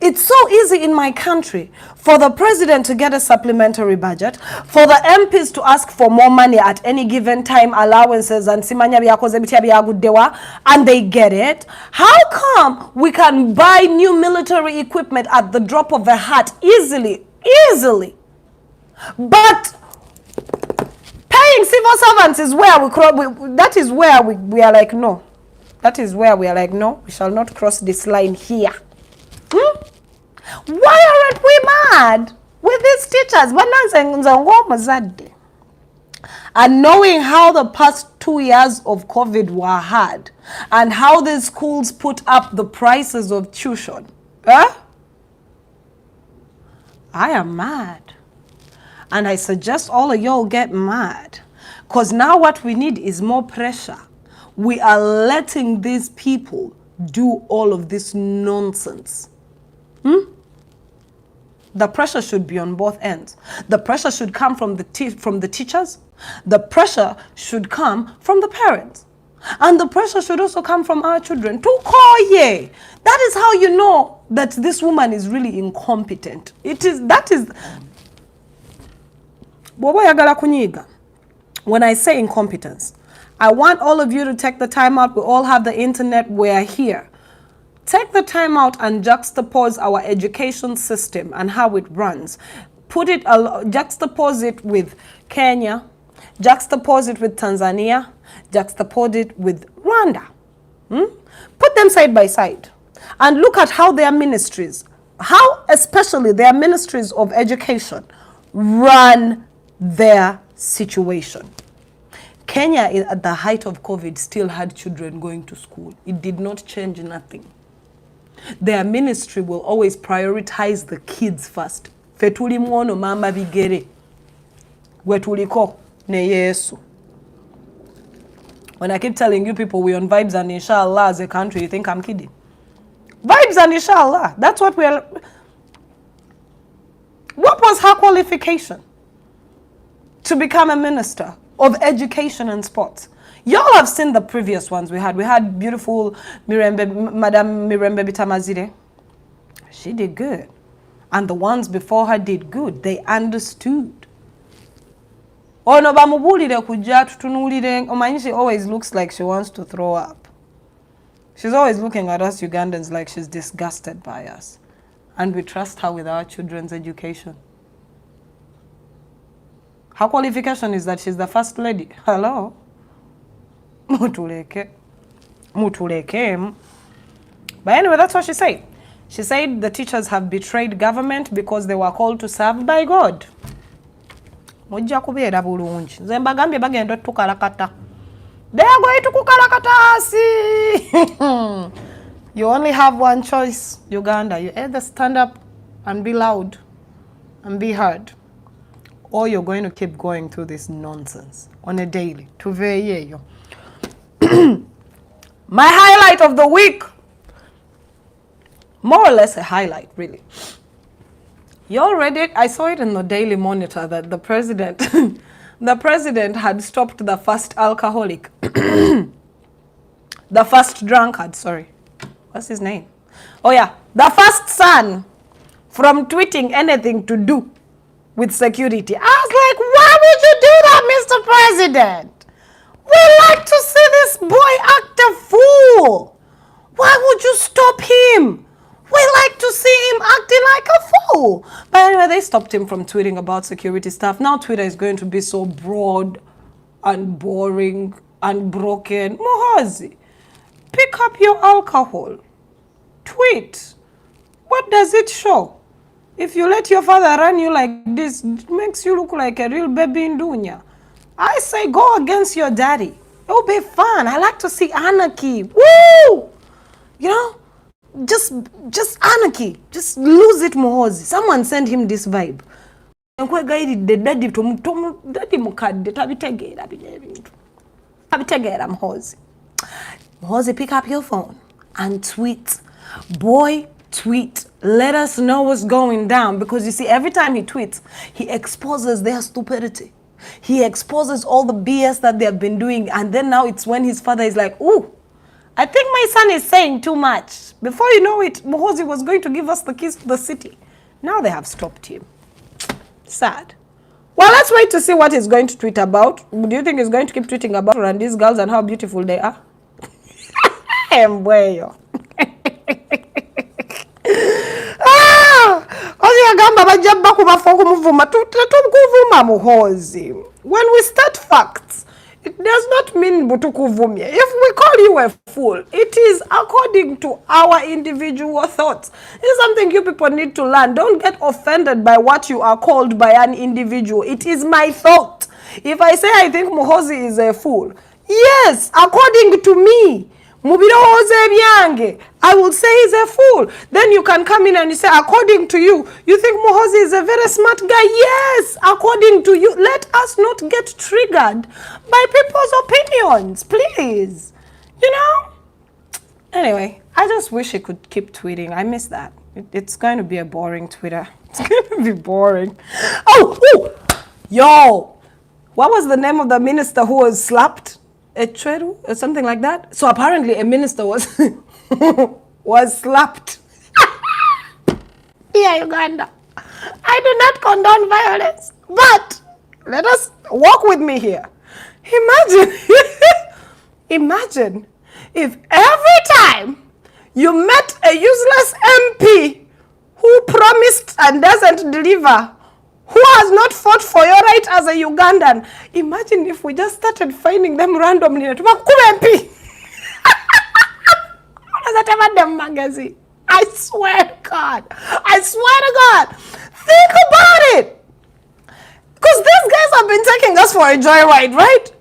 it's so easy in my country for the president to get a supplementary budget, for the MPs to ask for more money at any given time, allowances and simanya byakoze bitya byaguddewa, and they get it? How come we can buy new military equipment at the drop of a hat easily, but paying civil servants is where that is where we are like, no. That is where we are like, no, we shall not cross this line here. Why aren't we mad with these teachers? And knowing how the past 2 years of COVID were hard and how the schools put up the prices of tuition. I am mad. And I suggest all of y'all get mad. Because now what we need is more pressure. We are letting these people do all of this nonsense. The pressure should be on both ends. The pressure should come from the teachers. The pressure should come from the parents. And the pressure should also come from our children. Tukoye. That is how you know that this woman is really incompetent. That is. When I say incompetence, I want all of you to take the time out. We all have the internet. We're here. Take the time out and juxtapose our education system and how it runs. Juxtapose it with Kenya, juxtapose it with Tanzania, juxtapose it with Rwanda. Put them side by side and look at how their ministries, how especially their ministries of education run their situation. Kenya, at the height of COVID, still had children going to school. It did not change nothing. Their ministry will always prioritize the kids first. Fetuli mwono mama bigere. Wetuliko ne Yesu. When I keep telling you people we on vibes and inshallah as a country, you think I'm kidding? Vibes and inshallah. That's what we are. What was her qualification to become a minister of education and sports? Y'all have seen the previous ones we had. We had beautiful Madam Mirembe Bitamazire. She did good. And the ones before her did good. They understood. Ono bamubulire kujja tutunulire. Omanyi, she always looks like she wants to throw up. She's always looking at us Ugandans like she's disgusted by us. And we trust her with our children's education. Her qualification is that she's the first lady. Hello? Mutuleke. But anyway, that's what she said. She said the teachers have betrayed government because they were called to serve by God. Mujja kubeera bulungi. Nze mbagambye bagenda tukalakata. They are going to kukalakata. You only have one choice, Uganda. You either stand up and be loud and be heard, or you're going to keep going through this nonsense on a daily. Tuveyeyo. My highlight of the week, more or less a highlight, really. You all read it? I saw it in the Daily Monitor that the president, the president had stopped the first alcoholic, the first drunkard, sorry. What's his name? Oh yeah, the first son from tweeting anything to do with security. I was like, why would you do that, Mr. President? We like to see this boy act a fool. Why would you stop him? We like to see him acting like a fool. But anyway, they stopped him from tweeting about security stuff. Now Twitter is going to be so broad and boring and broken. Muhozi, pick up your alcohol. Tweet. What does it show? If you let your father run you like this, it makes you look like a real baby in dunya. I say go against your daddy. It'll be fun. I like to see anarchy. Woo! You know, just anarchy. Just lose it, Muhozi. Someone send him this vibe. Muhozi, pick up your phone and tweet. Boy, tweet. Let us know what's going down. Because you see, every time he tweets, he exposes their stupidity. He exposes all the BS that they have been doing. And then now it's when his father is like, ooh, I think my son is saying too much. Before you know it, Muhozi was going to give us the keys to the city. Now they have stopped him. Sad. Well, let's wait to see what he's going to tweet about. Do you think he's going to keep tweeting about and these girls and how beautiful they are? Mweyo. When we start facts, it does not mean butukuvumye. If we call you a fool, it is according to our individual thoughts. It's something you people need to learn. Don't get offended by what you are called by an individual. It is my thought. If I say I think Muhozi is a fool, yes, according to me. Mubirohoze byange. I will say he's a fool. Then you can come in and you say, according to you, you think Muhozi is a very smart guy. Yes, according to you. Let us not get triggered by people's opinions, please. You know? Anyway, I just wish he could keep tweeting. I miss that. It's going to be a boring Twitter. It's going to be boring. Oh, yo, what was the name of the minister who was slapped? Etcheru or something like that. So apparently a minister was was slapped. Yeah, Uganda. I do not condone violence, but let us walk with me here. Imagine, imagine if every time you met a useless MP who promised and doesn't deliver, who has not fought for your right as a Ugandan. Imagine if we just started finding them randomly. I swear to God. I swear to God. Think about it. Because these guys have been taking us for a joyride, right?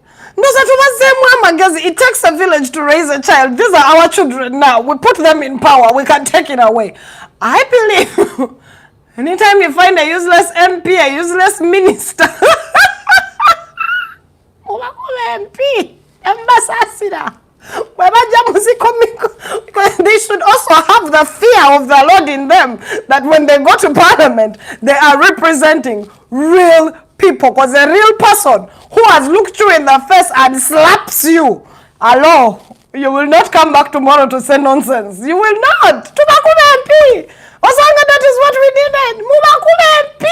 It takes a village to raise a child. These are our children now. We put them in power. We can take it away. I believe... Anytime you find a useless MP, a useless minister, MP, they should also have the fear of the Lord in them, that when they go to parliament, they are representing real people. Because a real person who has looked you in the face and slaps you, hello, you will not come back tomorrow to say nonsense. You will not. MP. Osanga, that is what we needed. Mubakule MP.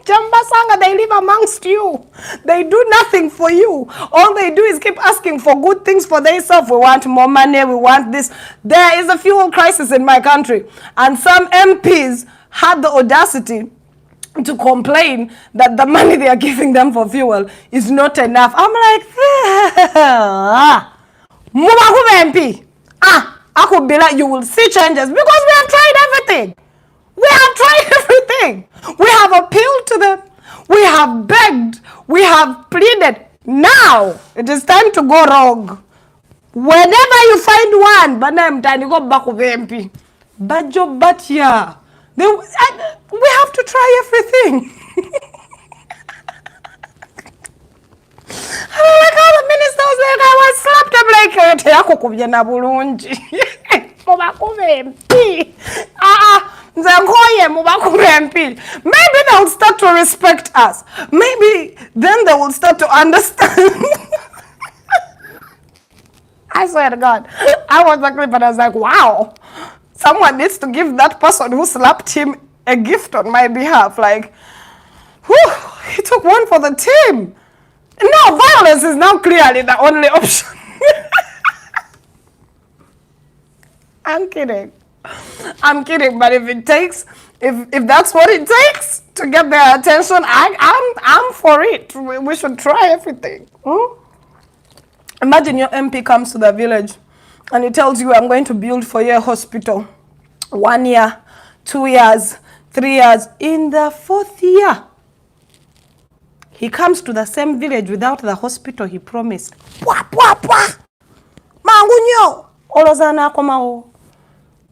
Jambasanga, they live amongst you. They do nothing for you. All they do is keep asking for good things for themselves. We want more money, we want this. There is a fuel crisis in my country. And some MPs had the audacity to complain that the money they are giving them for fuel is not enough. I'm like, Mubakule MP. I could be like, you will see changes, because we have tried everything. We have tried everything. We have appealed to them. We have begged. We have pleaded. Now, it is time to go wrong. Whenever you find one, but now I'm trying to go back with the MP. But yeah, we have to try everything. I like how the minister was like, I was slapped. I'm like, maybe they'll start to respect us. Maybe then they will start to understand. I swear to God, I was like, but I was like, wow, someone needs to give that person who slapped him a gift on my behalf. Like, whew, he took one for the team. No, violence is now clearly the only option. I'm kidding. I'm kidding, but if it takes, if that's what it takes to get their attention, I'm for it. We should try everything. Imagine your MP comes to the village and he tells you, I'm going to build for you a hospital. 1 year, 2 years, 3 years. In the 4th year, he comes to the same village without the hospital he promised. Mangunyo! Olozana komao.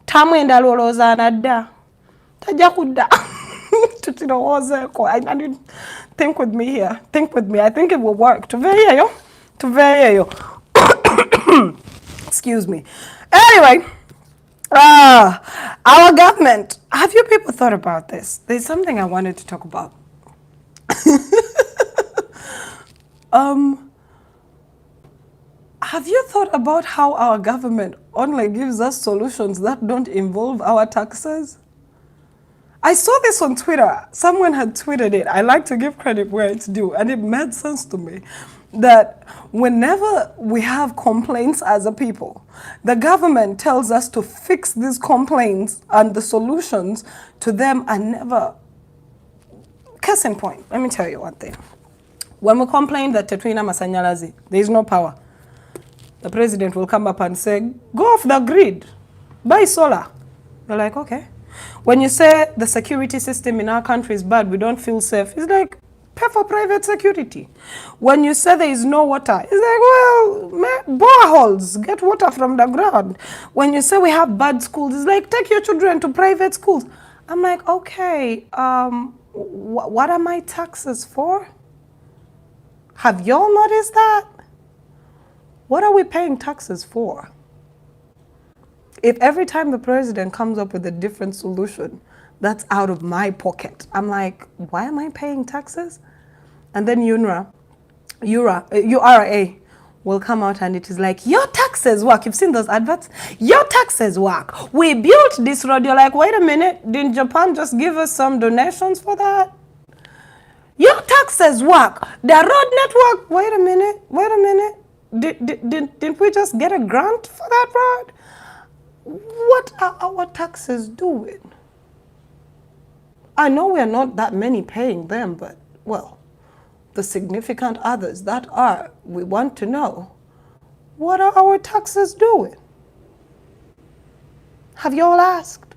Tamwenda lolozana da. Tajakuda. I didn't think with me here. Think with me. I think it will work. To excuse me. Anyway, our government. Have you people thought about this? There's something I wanted to talk about. Have you thought about how our government only gives us solutions that don't involve our taxes? I saw this on Twitter. Someone had tweeted it. I like to give credit where it's due, and it made sense to me that whenever we have complaints as a people, the government tells us to fix these complaints, and the solutions to them are never. Case in point, let me tell you one thing. When we complain that Tetwina Masanyalazi, there is no power, the president will come up and say, go off the grid, buy solar. You're like, okay. When you say the security system in our country is bad, we don't feel safe, it's like, pay for private security. When you say there is no water, it's like, well, boreholes, get water from the ground. When you say we have bad schools, it's like, take your children to private schools. I'm like, okay, what are my taxes for? Have y'all noticed that? What are we paying taxes for? If every time the president comes up with a different solution, that's out of my pocket. I'm like, why am I paying taxes? And then URA will come out and it is like, your taxes work. You've seen those adverts? Your taxes work. We built this road. You're like, wait a minute. Didn't Japan just give us some donations for that? Your taxes work. The road network. Wait a minute. Didn't we just get a grant for that road? What are our taxes doing? I know we're not that many paying them, but, well, the significant others that are, we want to know, what are our taxes doing? Have you all asked?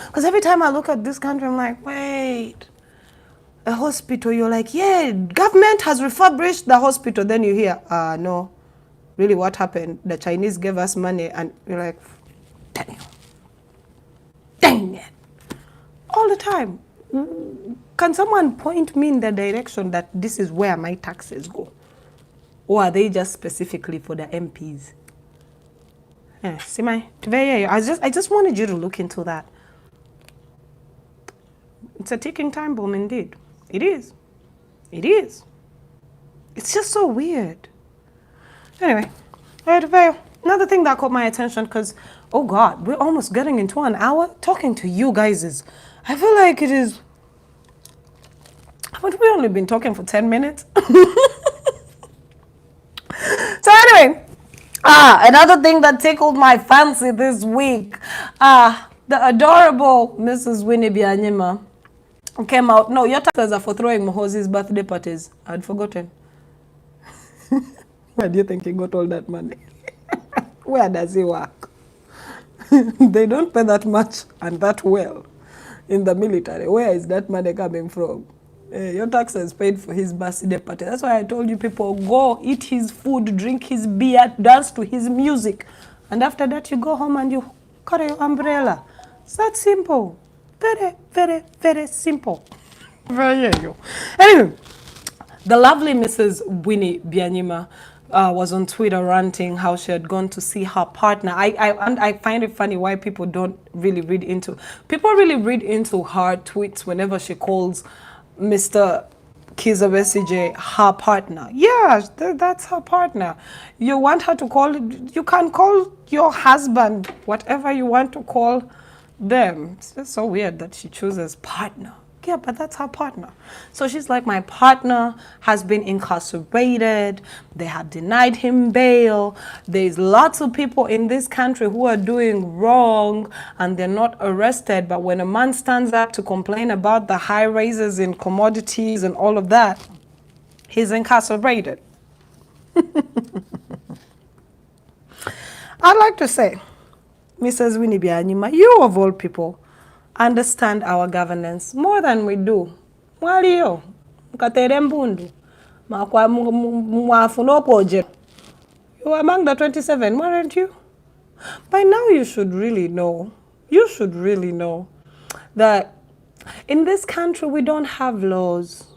Because every time I look at this country, I'm like, wait, a hospital, you're like, yeah, government has refurbished the hospital. Then you hear, no, really what happened? The Chinese gave us money, and you're like, dang it. All the time. Can someone point me in the direction that this is where my taxes go? Or are they just specifically for the MPs? Yeah, see I just wanted you to look into that. It's a ticking time bomb indeed. It is. It is. It's just so weird. Anyway, another thing that caught my attention, because, oh God, we're almost getting into an hour. Talking to you guys is, I feel like it is, but we've only been talking for 10 minutes. So anyway, another thing that tickled my fancy this week, the adorable Mrs. Winnie Byanyima came out. No, your taxes are for throwing Mohozi's birthday parties. I'd forgotten. Where do you think he got all that money? Where does he work? They don't pay that much and that well in the military. Where is that money coming from? Your taxes paid for his birthday party. That's why I told you people, go eat his food, drink his beer, dance to his music. And after that, you go home and you carry your umbrella. It's that simple. Very, very, very simple. Anyway, the lovely Mrs. Winnie Byanyima was on Twitter ranting how she had gone to see her partner. I find it funny why people don't really read into... People really read into her tweets whenever she calls Mr. Kizza Besigye her partner. Yeah, that's her partner. You want her to call... You can call your husband whatever you want to call them. It's just so weird that she chooses partner. Yeah, but that's her partner. So she's like, my partner has been incarcerated. They have denied him bail. There's lots of people in this country who are doing wrong and they're not arrested. But when a man stands up to complain about the high raises in commodities and all of that, he's incarcerated. I'd like to say, Mrs. Winnie Byanyima, you of all people, understand our governance more than we do. Mwaliyo, mkatere mbundu, mwafunopoje. You were among the 27, weren't you? By now you should really know. You should really know that in this country we don't have laws.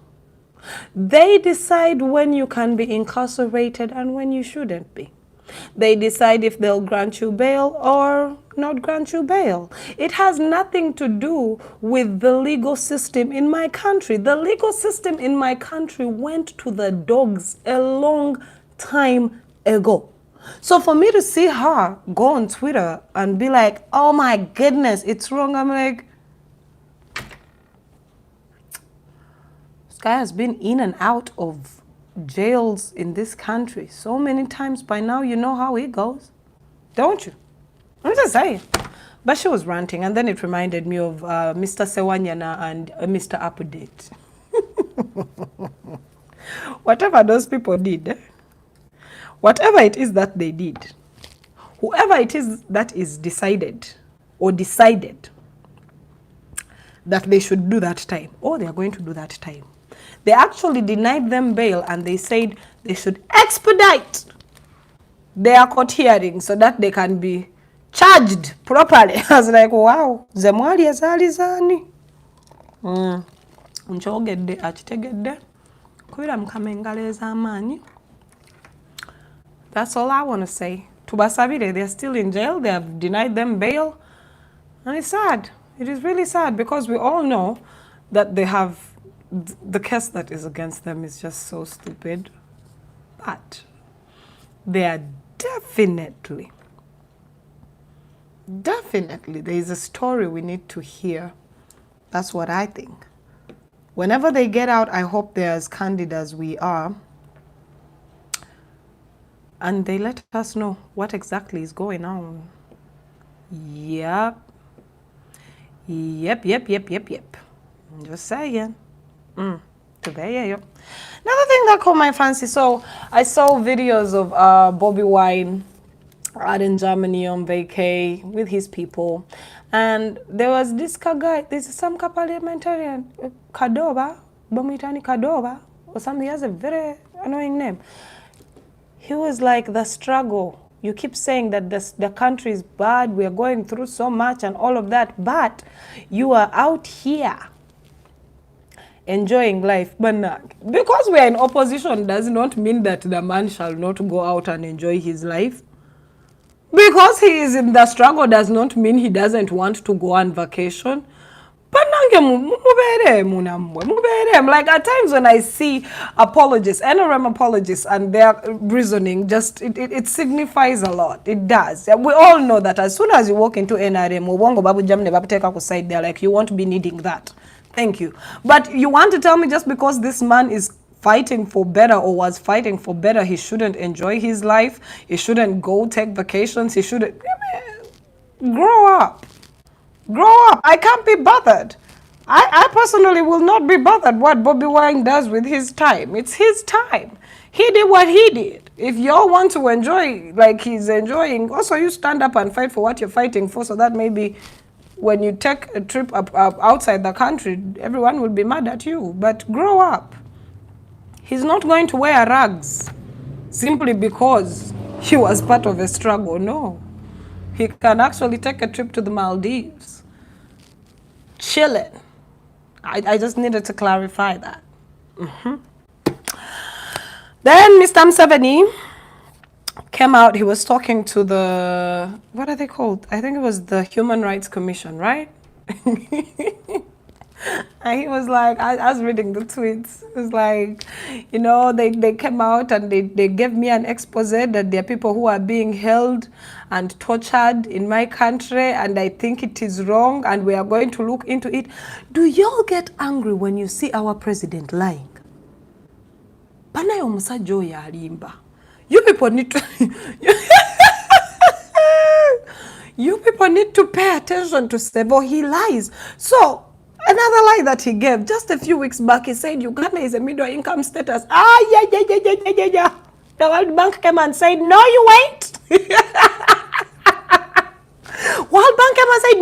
They decide when you can be incarcerated and when you shouldn't be. They decide if they'll grant you bail or not grant you bail. It has nothing to do with the legal system in my country. The legal system in my country went to the dogs a long time ago. So for me to see her go on Twitter and be like, oh my goodness, it's wrong, I'm like, this guy has been in and out of jails in this country so many times. By now you know how it goes, don't you? I'm just saying. But she was ranting, and then it reminded me of Mr. Sewanyana and Mr. Update. Whatever those people did, whatever it is that they did, whoever it is that is decided that they should do that time, or they are going to do that time, they actually denied them bail and they said they should expedite their court hearing so that they can be charged properly. I was like, wow, zemwali ezalizani. Nchogedde achitegedde kubira mukama engalo ez'amaanyi. That's all I want to say. Tubasabire, they're still in jail. They have denied them bail. And it's sad. It is really sad because we all know that they have, the case that is against them is just so stupid. But they are definitely, there is a story we need to hear. That's what I think. Whenever they get out, I hope they're as candid as we are. And they let us know what exactly is going on. Yep. I'm just saying. Another thing that caught my fancy. So I saw videos of Bobby Wine out in Germany on vacay with his people. And there was this guy, there's some parliamentarian, Kadova, Bomitani Kadova, or something. He has a very annoying name. He was like, the struggle. You keep saying that the country is bad, we are going through so much and all of that, but you are out here enjoying life. But because we are in opposition does not mean that the man shall not go out and enjoy his life. Because he is in the struggle does not mean he doesn't want to go on vacation. Like at times when I see apologists, NRM apologists, and their reasoning, just it signifies a lot. It does. We all know that as soon as you walk into NRM, they're like, you won't be needing that. Thank you. But you want to tell me just because this man is fighting for better or was fighting for better, he shouldn't enjoy his life, he shouldn't go take vacations, he shouldn't... Grow up. Grow up. I can't be bothered. I personally will not be bothered what Bobby Wine does with his time. It's his time. He did what he did. If y'all want to enjoy like he's enjoying, also you stand up and fight for what you're fighting for, so that maybe when you take a trip up outside the country, everyone will be mad at you. But grow up. He's not going to wear rags simply because he was part of a struggle. No. He can actually take a trip to the Maldives. Chilling. I just needed to clarify that. Then Mr. Mseveni came out. He was talking to the, what are they called? I think it was the Human Rights Commission, right? And he was like, I was reading the tweets. It was like, you know, they came out and they gave me an expose that there are people who are being held and tortured in my country, and I think it is wrong, and we are going to look into it. Do y'all get angry when you see our president lying? You people need to you people need to pay attention to Sevo. He lies. So another lie that he gave just a few weeks back, he said Uganda is a middle income status. The World Bank came and said, no, you ain't. World Bank came and said,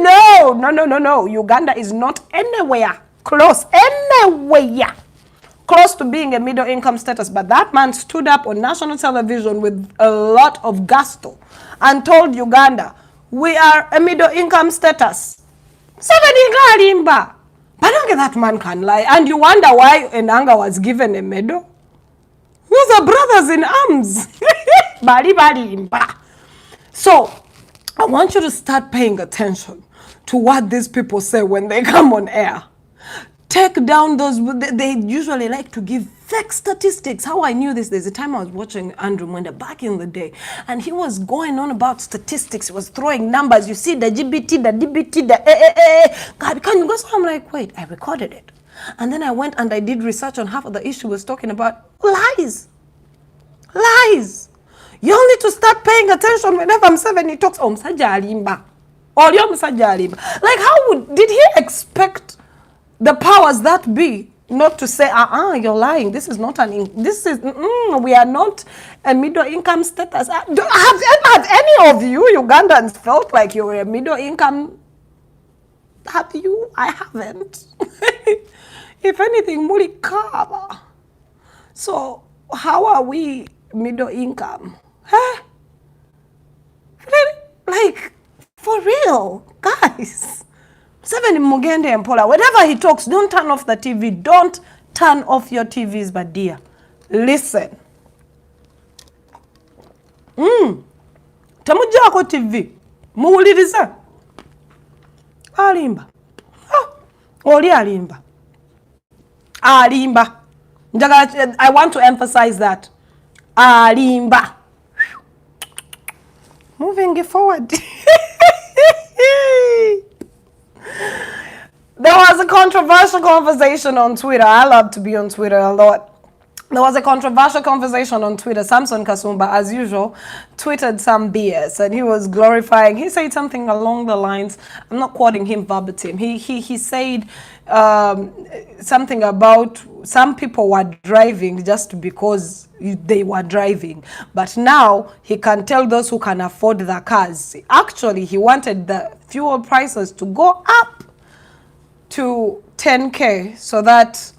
no. Uganda is not anywhere close to being a middle income status. But that man stood up on national television with a lot of gusto and told Uganda, we are a middle income status. But that man can lie. And you wonder why Enanga was given a medal? Those are brothers in arms. So, I want you to start paying attention to what these people say when they come on air. Take down those, they usually like to give fake statistics. How I knew this, there's a time I was watching Andrew Mwenda back in the day, and he was going on about statistics. He was throwing numbers. You see the GBT, the DBT, the God, can you go? So I'm like, wait, I recorded it. And then I went and I did research on half of the issue was talking about lies. Lies. You all need to start paying attention whenever Mseveni talks, Msajalimba. Or Msajalimba. Like, did he expect the powers that be not to say, you're lying. This is not we are not a middle income status. Have any of you Ugandans felt like you were a middle income? Have you? I haven't. If anything, muri kaba. So how are we middle income? Huh? For real, guys. Seven Mugende and Paula, whenever he talks, don't turn off the TV. Don't turn off your TVs, but dear, listen. Temujjako TV. Muwuliriza. Alimba. Oli alimba. Alimba. I want to emphasize that. Alimba. Moving it forward. There was a controversial conversation on Twitter. I love to be on Twitter a lot. There was a controversial conversation on Twitter. Samson Kasumba, as usual, tweeted some BS and he was glorifying. He said something along the lines, I'm not quoting him verbatim. He said something about some people were driving just because they were driving. But now he can tell those who can afford the cars. Actually, he wanted the fuel prices to go up to 10K so that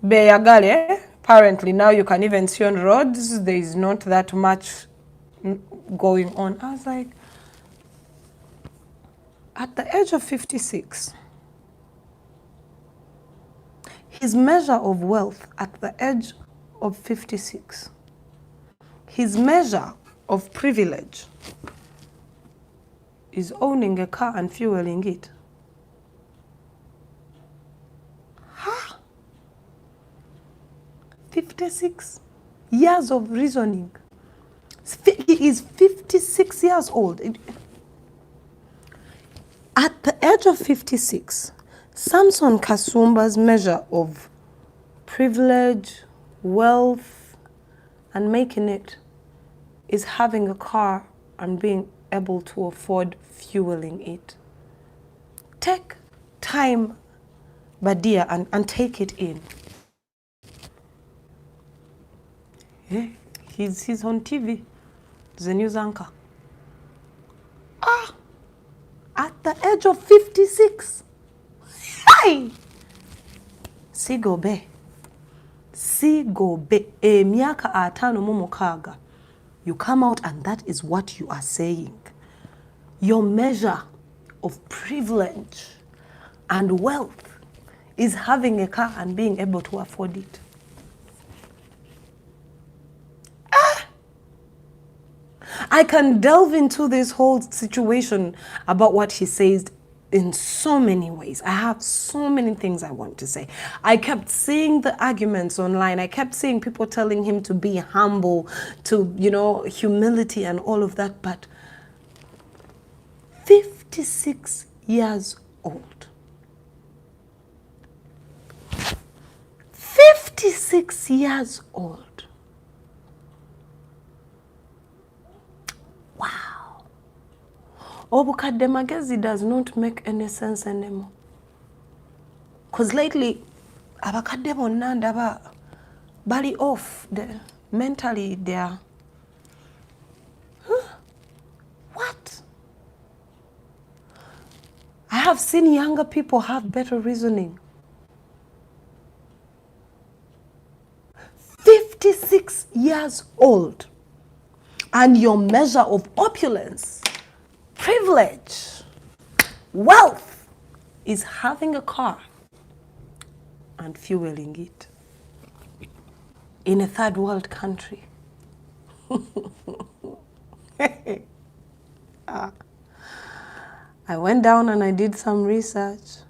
Beyagale, apparently now you can even see on roads, there is not that much going on. I was like, at the age of 56, his measure of wealth at the age of 56, his measure of privilege is owning a car and fueling it. 56 years of reasoning. He is 56 years old. At the age of 56, Samson Kasumba's measure of privilege, wealth, and making it is having a car and being able to afford fueling it. Take time, Badia, and take it in. Yeah, he's on TV. He's a news anchor. At the age of 56. Hey! Sigobe. Miaka atano momokaga. You come out and that is what you are saying. Your measure of privilege and wealth is having a car and being able to afford it. I can delve into this whole situation about what he says in so many ways. I have so many things I want to say. I kept seeing the arguments online. I kept seeing people telling him to be humble, to, humility and all of that. But 56 years old. 56 years old. Wow. Obukadde magezi does not make any sense anymore. Because lately, abakadde bonna ndaba bali off. Mentally, they are... What? I have seen younger people have better reasoning. 56 years old. And your measure of opulence, privilege, wealth is having a car and fueling it in a third world country. I went down and I did some research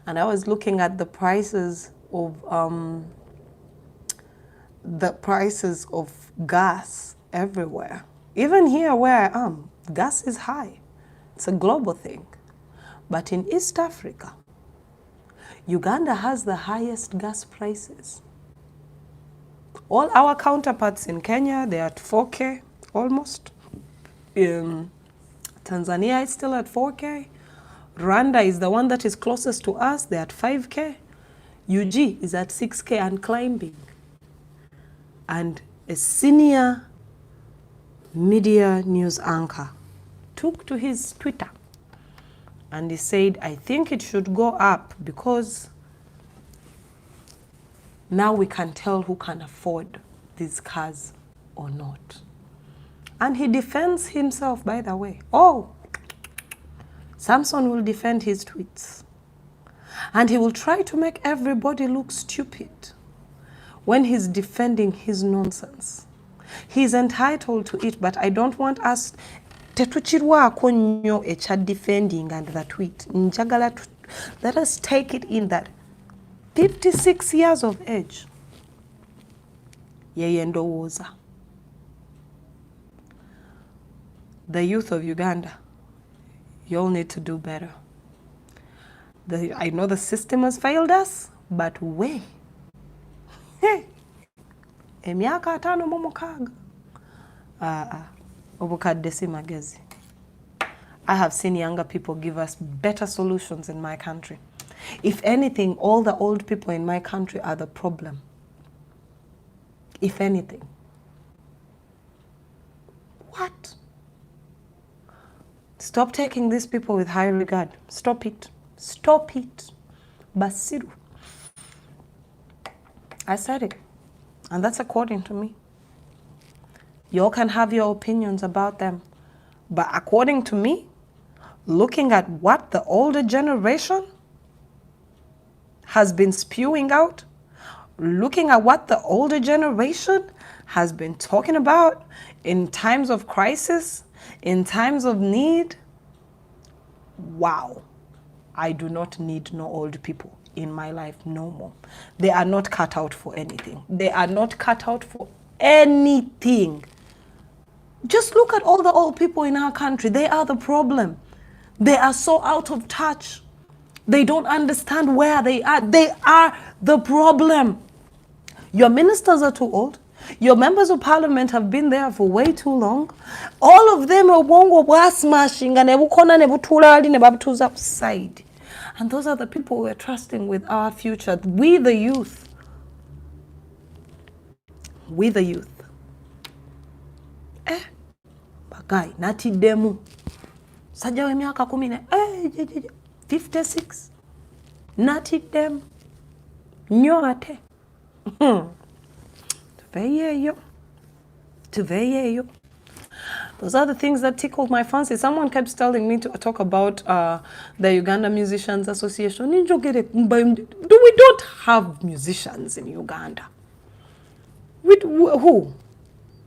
and I was looking at the prices of gas everywhere. Even here where I am, gas is high. It's a global thing. But in East Africa, Uganda has the highest gas prices. All our counterparts in Kenya, they're at 4K almost. Tanzania is still at 4K. Rwanda is the one that is closest to us. They're at 5K. UG is at 6K and climbing. And a senior media news anchor took to his Twitter and he said, I think it should go up because now we can tell who can afford these cars or not. And he defends himself, by the way. Oh, Samson will defend his tweets. And he will try to make everybody look stupid when he's defending his nonsense. He's entitled to it, but I don't want us tetuchirwako nnyo echa defending and the tweet. Let us take it in that 56 years of age. Yeye ndowooza. The youth of Uganda, you all need to do better. I know the system has failed us, but emyaka 5 mu 6 obukadde si magezi. I have seen younger people give us better solutions in my country. If anything, all the old people in my country are the problem. If anything. What? Stop taking these people with high regard. Stop it. Stop it. Basiru. I said it. And that's according to me. You all can have your opinions about them. But according to me, looking at what the older generation has been spewing out, looking at what the older generation has been talking about in times of crisis, in times of need, wow. I do not need no old people in my life no more. They are not cut out for anything. They are not cut out for anything. Just look at all the old people in our country. They are the problem. They are so out of touch. They don't understand where they are. They are the problem. Your ministers are too old. Your members of parliament have been there for way too long. All of them are wongo smashing and upside. And those are the people we're trusting with our future. We the youth. We the youth. Bagai, nati demu. Sajja we myaka 56. Nati dem. Nyo ate. Those are the things that tickled my fancy. Someone kept telling me to talk about the Uganda Musicians Association. We don't have musicians in Uganda. Who?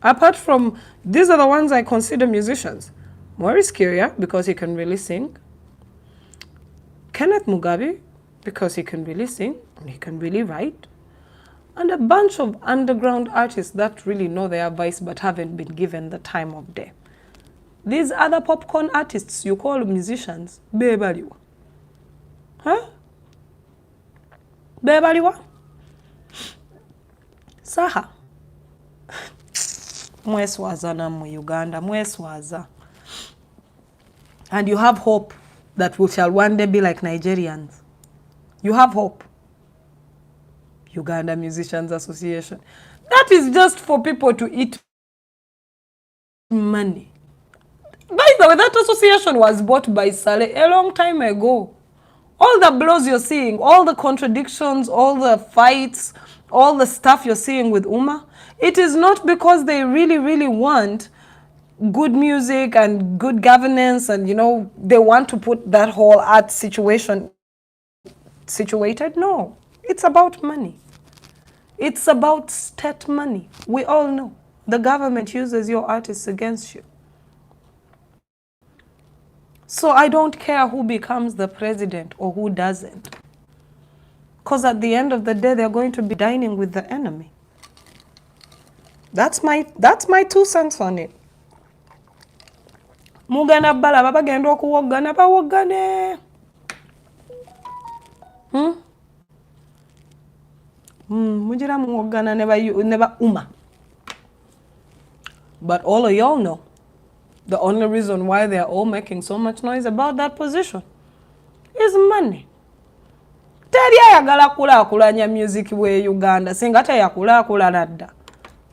Apart from, these are the ones I consider musicians. Maurice Kiria, because he can really sing. Kenneth Mugabe, because he can really sing and he can really write. And a bunch of underground artists that really know their voice but haven't been given the time of day. These other popcorn artists you call musicians, bebaliwa. Huh? Bebaliwa? Saha. Mweswaza na mu Uganda, mweswaza. And you have hope that we shall one day be like Nigerians. You have hope. Uganda Musicians Association. That is just for people to eat money. By the way, that association was bought by Saleh a long time ago. All the blows you're seeing, all the contradictions, all the fights, all the stuff you're seeing with Uma, it is not because they really, really want good music and good governance and, they want to put that whole art situation situated. No, it's about money. It's about state money. We all know the government uses your artists against you. So I don't care who becomes the president or who doesn't. Because at the end of the day, they're going to be dining with the enemy. That's my 2 cents on it. Mugana bala baba gendo kuwogana ba wogane. Mujira muwogana never Uma. But all of y'all know the only reason why they are all making so much noise about that position is money. Teri ayagala kulaakulanya music we Uganda singa tayakulaakula dda.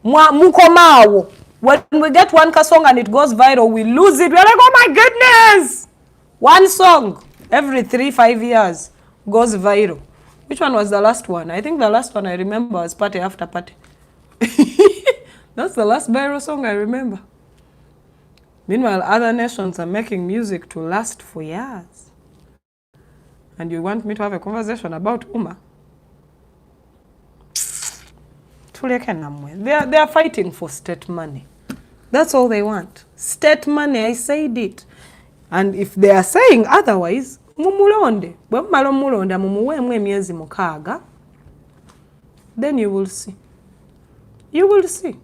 Mukomaawo. When we get one song and it goes viral, we lose it. We're like, oh my goodness! One song every 3-5 years goes viral. Which one was the last one? I think the last one I remember was Party After Party. That's the last viral song I remember. Meanwhile, other nations are making music to last for years. And you want me to have a conversation about Uma? They are fighting for state money. That's all they want. State money, I said it. And if they are saying otherwise, mumulonde. Bwe mumala mulonda mumuwemu emyezi mukaaga, then you will see. You will see.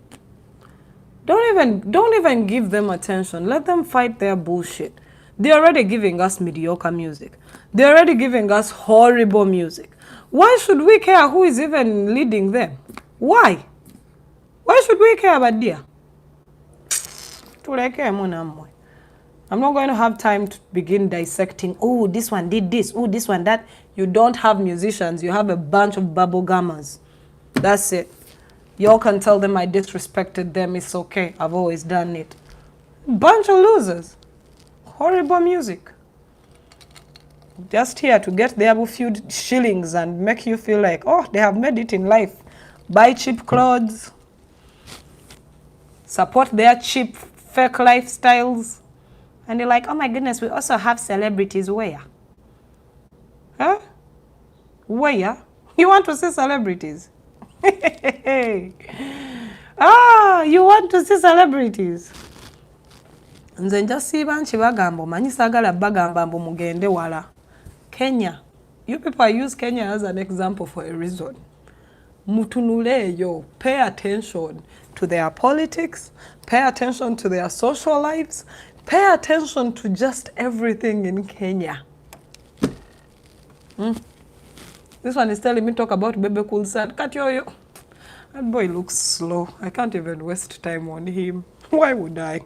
Don't even give them attention. Let them fight their bullshit. They're already giving us mediocre music. They're already giving us horrible music. Why should we care who is even leading them? Why? Why should we care about dear? I'm not going to have time to begin dissecting, oh, this one did this, oh, this one that. You don't have musicians. You have a bunch of bubblegummers. That's it. Y'all can tell them I disrespected them. It's okay. I've always done it. Bunch of losers. Horrible music. Just here to get their few shillings and make you feel like, oh, they have made it in life. Buy cheap clothes. Support their cheap, fake lifestyles. And they're like, oh my goodness, we also have celebrities. Where? Huh? Where? You want to see celebrities? You want to see celebrities? Nze njasiba nchibagambo manyi sagala bagamba mbu mugende wala. Kenya. You people use Kenya as an example for a reason. Mutunuleyo, pay attention to their politics, pay attention to their social lives, pay attention to just everything in Kenya. This one is telling me talk about Bebe Cool Sad. Katyoyo. That boy looks slow. I can't even waste time on him. Why would I?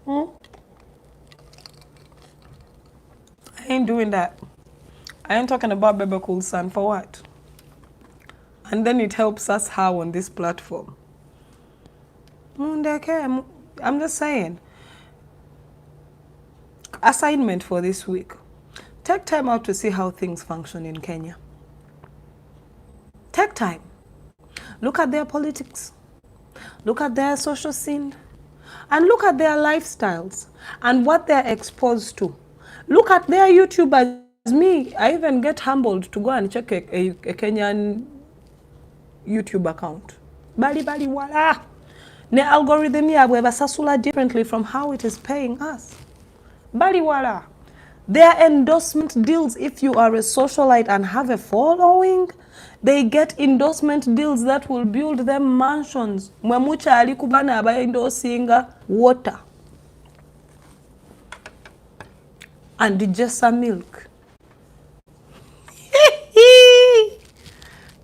I ain't doing that. I ain't talking about Bebe Cool Sad for what? And then it helps us how on this platform? I'm just saying. Assignment for this week. Take time out to see how things function in Kenya. Take time. Look at their politics. Look at their social scene. And look at their lifestyles and what they're exposed to. Look at their YouTubers. Me, I even get humbled to go and check a Kenyan YouTube account. Bali wala. Ne algorithm yabwe basasula differently from how it is paying us. Bali wala. Their endorsement deals, if you are a socialite and have a following, they get endorsement deals that will build them mansions. Mwemucha alikubana aba endorsing water and digesta milk.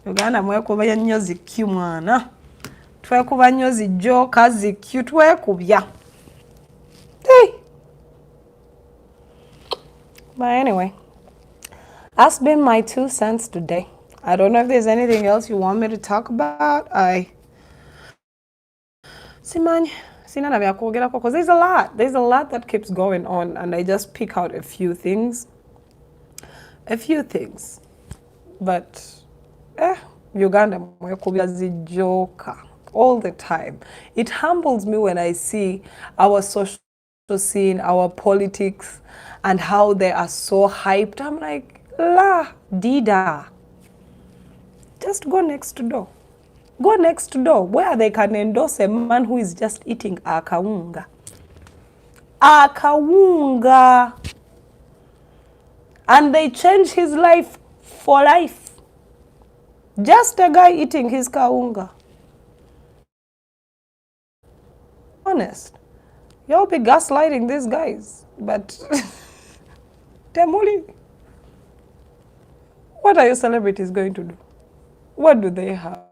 Uganda mwekuba nnyo zikyu mwana. Twekuba nnyo zijjoka zikyu twekubya. But anyway, that's been my 2 cents today. I don't know if there's anything else you want me to talk about. Because there's a lot. There's a lot that keeps going on, and I just pick out a few things. But Uganda joker all the time. It humbles me when I see our social scene, our politics, and how they are so hyped. I'm like, la dida. Just go next door. Go next door where they can endorse a man who is just eating akawunga. Akawunga. And they change his life for life. Just a guy eating his kawunga. Honest. You'll be gaslighting these guys. But Temuli, what are your celebrities going to do? What do they have?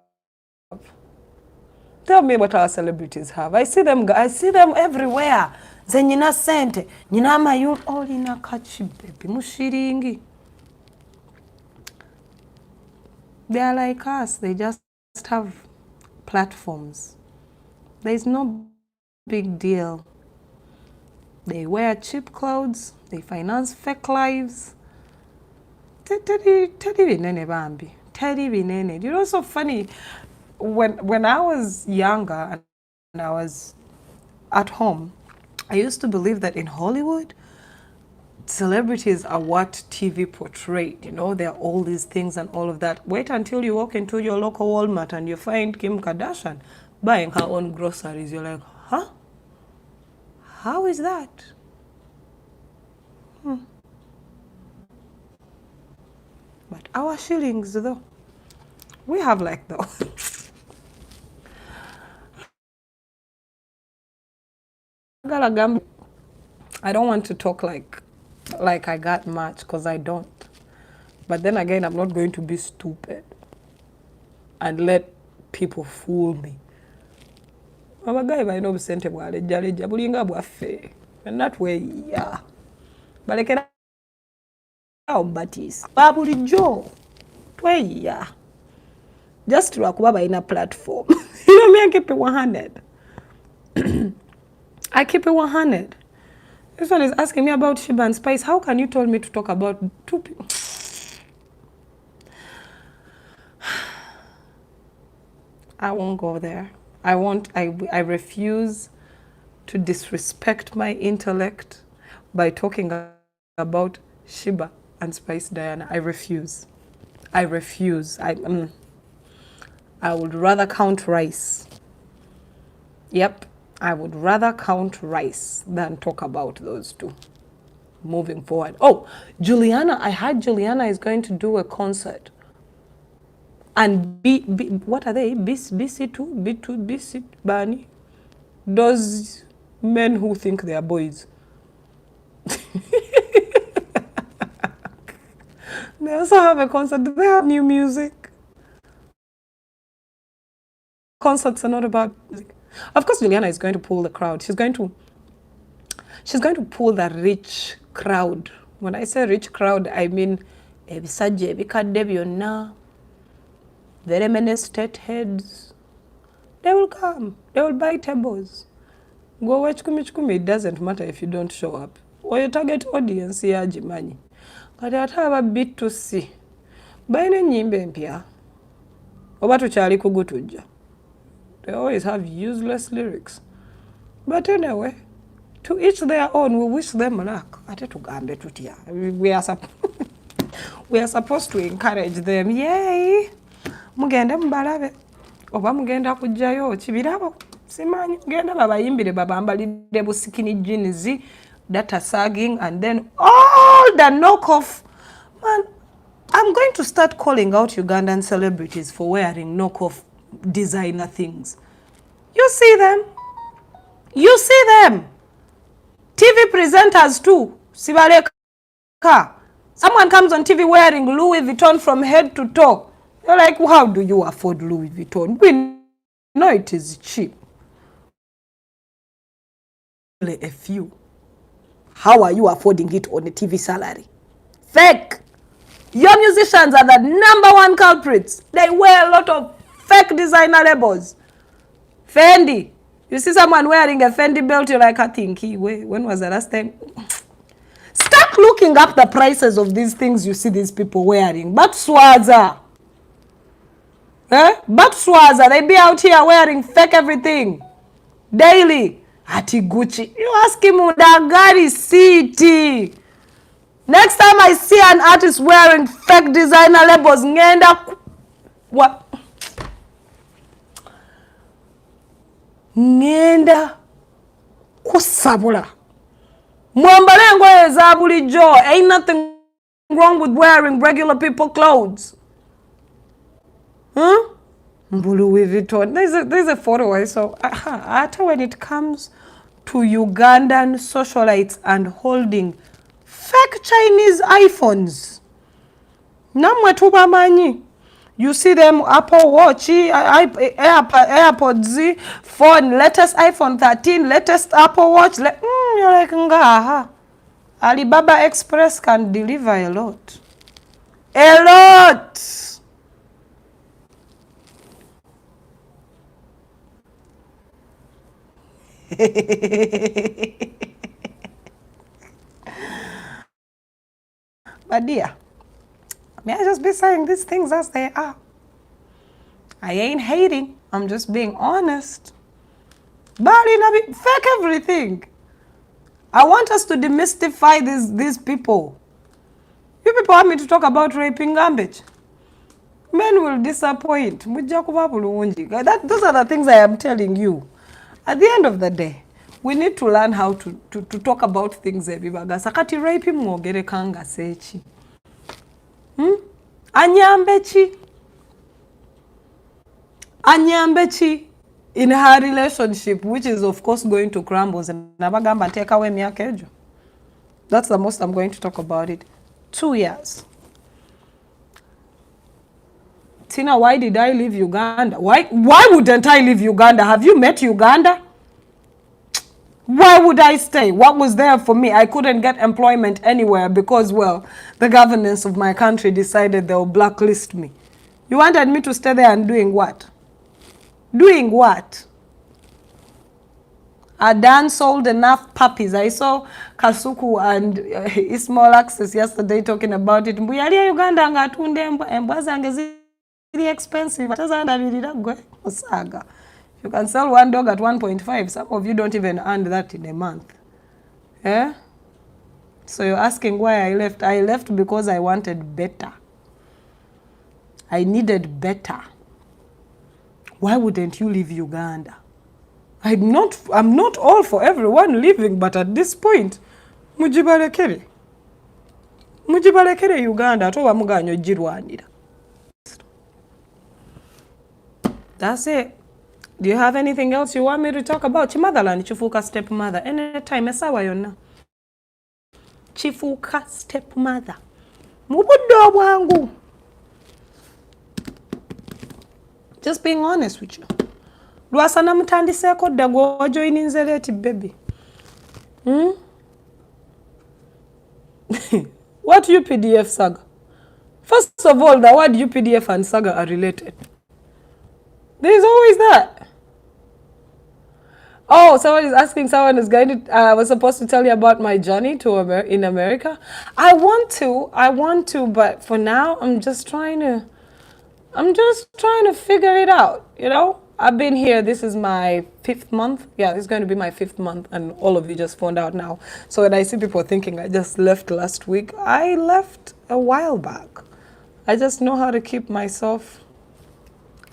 Tell me what our celebrities have. I see them everywhere. Ze nina sente, nina mayun, all ina kachi baby, mushiringi. They are like us. They just have platforms. There's no big deal. They wear cheap clothes. They finance fake lives. Teddy binene bambi. Teddy binene. You know, so funny. When I was younger and I was at home, I used to believe that in Hollywood, celebrities are what TV portrayed. You know, there are all these things and all of that. Wait until you walk into your local Walmart and you find Kim Kardashian buying her own groceries. You're like, huh? How is that? But our shillings, though, we have like though. I don't want to talk like I got much, because I don't. But then again, I'm not going to be stupid and let people fool me. Abagayi balina obusente bwalejjalejja bulinga bwaffe not weeyiya balekera awo batiisa ba bulijjo tweyiya just lwakuba balina platform. You know me, I keep it 100. I keep it 100. This one is asking me about Shiba and Spice. How can you tell me to talk about two people? I won't go there. I refuse to disrespect my intellect by talking about Shiba and Spice Diana. I refuse. I refuse. I would rather count rice. Yep, I would rather count rice than talk about those two. Moving forward. Oh, Juliana, I heard Juliana is going to do a concert. And what are they? BC2, B2, BC, Bani? Those men who think they are boys. They also have a concert. Do they have new music? Concerts are not about music. Of course, Juliana is going to pull the crowd. She's going to pull the rich crowd. When I say rich crowd, I mean ebisajja ebikadde byonna, very many state heads. They will come. They will buy tables. Go watch chikumi. It doesn't matter if you don't show up. Or your target audience yagimanyi. Kati ate aba B2C balina ennyimba empya oba tukyali kugutujja. They always have useless lyrics. But anyway, to each their own. We wish them luck. Ate tugambe tutya. We are supposed to encourage them. Yay! Mugende mbalabe. Oba mugenda kujjayo kibirabo. Simanyi mugenda babayimbire babambalidde busikini jeans that are sagging, and then all the knockoff. Man, I'm going to start calling out Ugandan celebrities for wearing knockoff designer things. You see them? You see them? TV presenters too. Sibaleka. Someone comes on TV wearing Louis Vuitton from head to toe. You're like, how do you afford Louis Vuitton? We know it is cheap. A few. How are you affording it on a TV salary? Fake. Your musicians are the #1 culprits. They wear a lot of fake designer labels. Fendi. You see someone wearing a Fendi belt, you're like, I think, when was the last time? Start looking up the prices of these things you see these people wearing. But Swaza. But Swaza, they be out here wearing fake everything. Daily. Ati Gucci. You ask him, Udagari City. Next time I see an artist wearing fake designer labels, ngenda what? Ngenda kusabula. Mwambale ngoye za bulijjo. Ain't nothing wrong with wearing regular people clothes. Huh? Louis Vuitton. There's a photo I saw. After when it comes to Ugandan socialites and holding fake Chinese iPhones. Namwe tubamanyi. You see them Apple Watch, AirPods, phone, latest iPhone 13, latest Apple Watch. You're like, ngaha. Alibaba Express can deliver a lot. A lot. But dear, may I just be saying these things as they are? I ain't hating. I'm just being honest. Bali nabi fake everything. I want us to demystify these people. You people want me to talk about raping garbage? Men will disappoint. Those are the things I am telling you. At the end of the day, we need to learn how to talk about things. Sakati rape mwogere kanga sechi. Anyambechi. Anyambechi in her relationship, which is of course going to crumble. That's the most I'm going to talk about it. 2 years. Tina, why did I leave Uganda? Why wouldn't I leave Uganda? Have you met Uganda? Why would I stay? What was there for me? I couldn't get employment anywhere because, well, the governance of my country decided they'll blacklist me. You wanted me to stay there and doing what? Doing what? I done sold enough puppies. I saw Kasuku and Ismail Access yesterday talking about it. Mbuyalia Uganda ngatunde embwaza ngezi expensive. Saga. You can sell one dog at 1.5. Some of you don't even earn that in a month. Eh? So you're asking why I left. I left because I wanted better. I needed better. Why wouldn't you leave Uganda? I'm not all for everyone leaving, but at this point, mujibalekere Uganda atoba muganyo jirwanira. That's it. Do you have anything else you want me to talk about? Chimotherland, chifuka stepmother. Anytime, esawa yonna. Chifuka stepmother. Mubuddo bwangu. Just being honest with you. Lwasa namutandiseko dda gwo joininze late baby. What UPDF saga? First of all, the word UPDF and saga are related. There's always that. Oh, someone is asking, someone is going to, I was supposed to tell you about my journey to in America. I want to, but for now, I'm just trying to figure it out, you know? I've been here, this is my 5th month. Yeah, this is going to be my 5th month, and all of you just found out now. So when I see people thinking I just left last week, I left a while back. I just know how to keep myself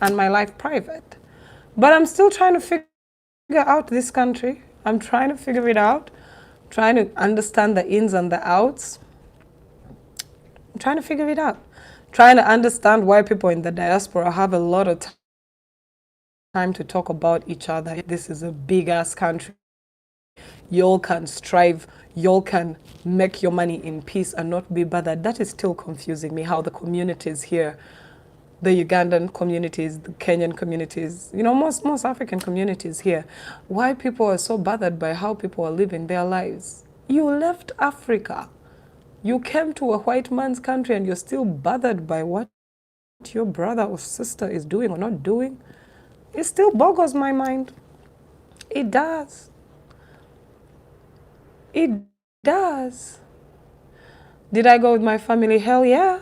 and my life private. But I'm still trying to figure out this country. I'm trying to figure it out, trying to understand the ins and the outs. I'm trying to figure it out. Trying to understand why people in the diaspora have a lot of time to talk about each other. This is a big-ass country. Y'all can strive. Y'all can make your money in peace and not be bothered. That is still confusing me, how the communities here, the Ugandan communities, the Kenyan communities, you know, most African communities here, why people are so bothered by how people are living their lives. You left Africa. You came to a white man's country and you're still bothered by what your brother or sister is doing or not doing. It still boggles my mind. It does. It does. Did I go with my family? Hell yeah.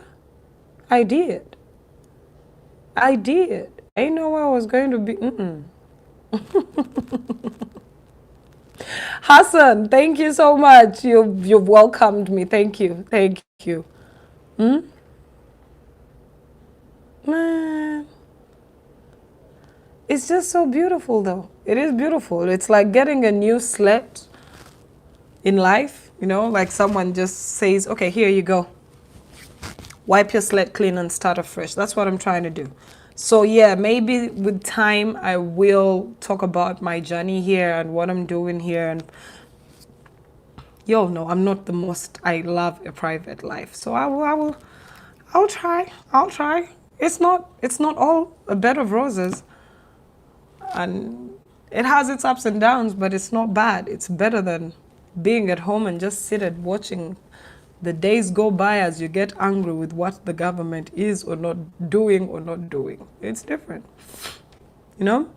I did. I did. Ain't know where I was going to be. Hassan, thank you so much. You've welcomed me. Thank you. Thank you. Man. It's just so beautiful, though. It is beautiful. It's like getting a new slate in life, you know, like someone just says, okay, here you go. Wipe your slate clean and start afresh. That's what I'm trying to do. So yeah, maybe with time I will talk about my journey here and what I'm doing here. And y'all know I'm not the most, I love a private life. So I'll try. It's not all a bed of roses. And it has its ups and downs, but it's not bad. It's better than being at home and just sitting watching the days go by as you get angry with what the government is or not doing. It's different. You know?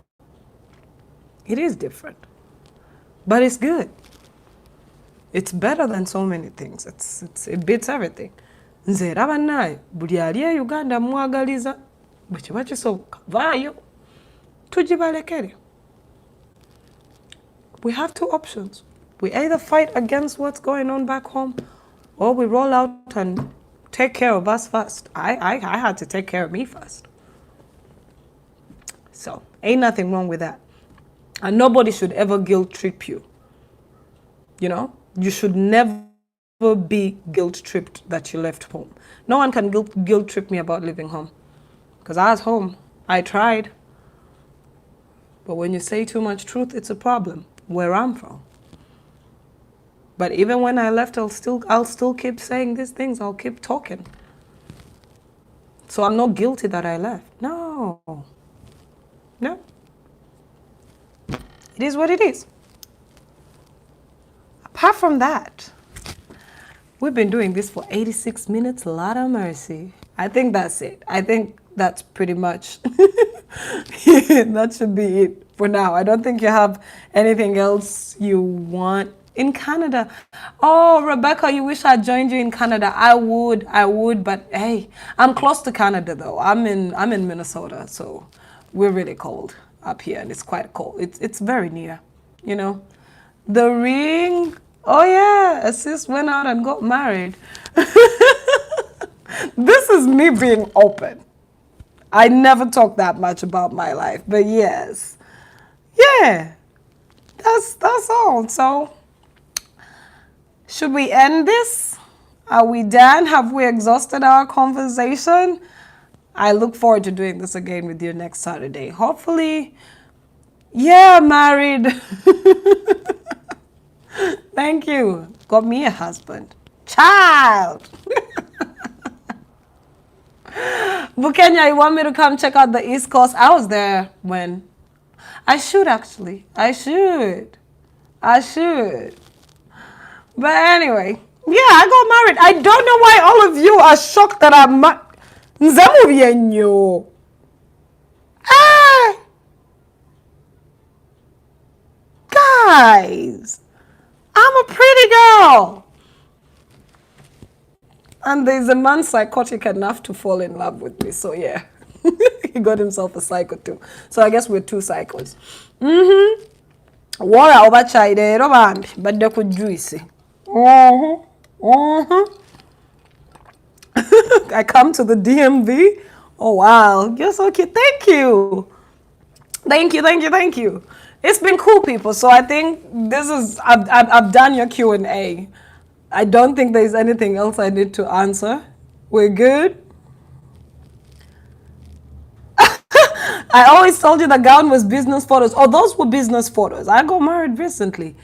It is different. But it's good. It's better than so many things. It beats everything. Nze raba naye buli ali Uganda mwagaliza bwe kiba kisoboka vaayo tugibalekere. We have 2 options. We either fight against what's going on back home, or we roll out and take care of us first. I had to take care of me first. So, ain't nothing wrong with that. And nobody should ever guilt trip you. You know, you should never be guilt tripped that you left home. No one can guilt trip me about leaving home. Because I was home. I tried. But when you say too much truth, it's a problem where I'm from. But even when I left, I'll still keep saying these things. I'll keep talking. So I'm not guilty that I left. No. No. It is what it is. Apart from that, we've been doing this for 86 minutes. Lord of mercy. I think that's it. I think that's pretty much that should be it for now. I don't think you have anything else you want in Canada. Oh, Rebecca, you wish I joined you in Canada. I would, but hey, I'm close to Canada though. I'm in Minnesota, so we're really cold up here, and it's quite cold. It's very near, you know. The ring. Oh yeah, a sis went out and got married. This is me being open. I never talk that much about my life, but yes. Yeah. That's all. So, should we end this? Are we done? Have we exhausted our conversation? I look forward to doing this again with you next Saturday. Hopefully, yeah, married. Thank you. Got me a husband. Child. Bukenya, you want me to come check out the East Coast? I was there when. I should actually. I should. But anyway, yeah, I got married. I don't know why all of you are shocked that I'm Nzamubienyo. Ah! Guys, I'm a pretty girl. And there's a man psychotic enough to fall in love with me. So yeah, he got himself a psycho too. So I guess we're two psychos. Wara obachaide robambi badde ku juice. I come to the DMV. Oh wow, you're so cute. Thank you. It's been cool, people. So I think this is I've done your Q&A. I don't think there's anything else I need to answer. We're good. I always told you the gown was business photos. Oh, those were business photos. I got married recently.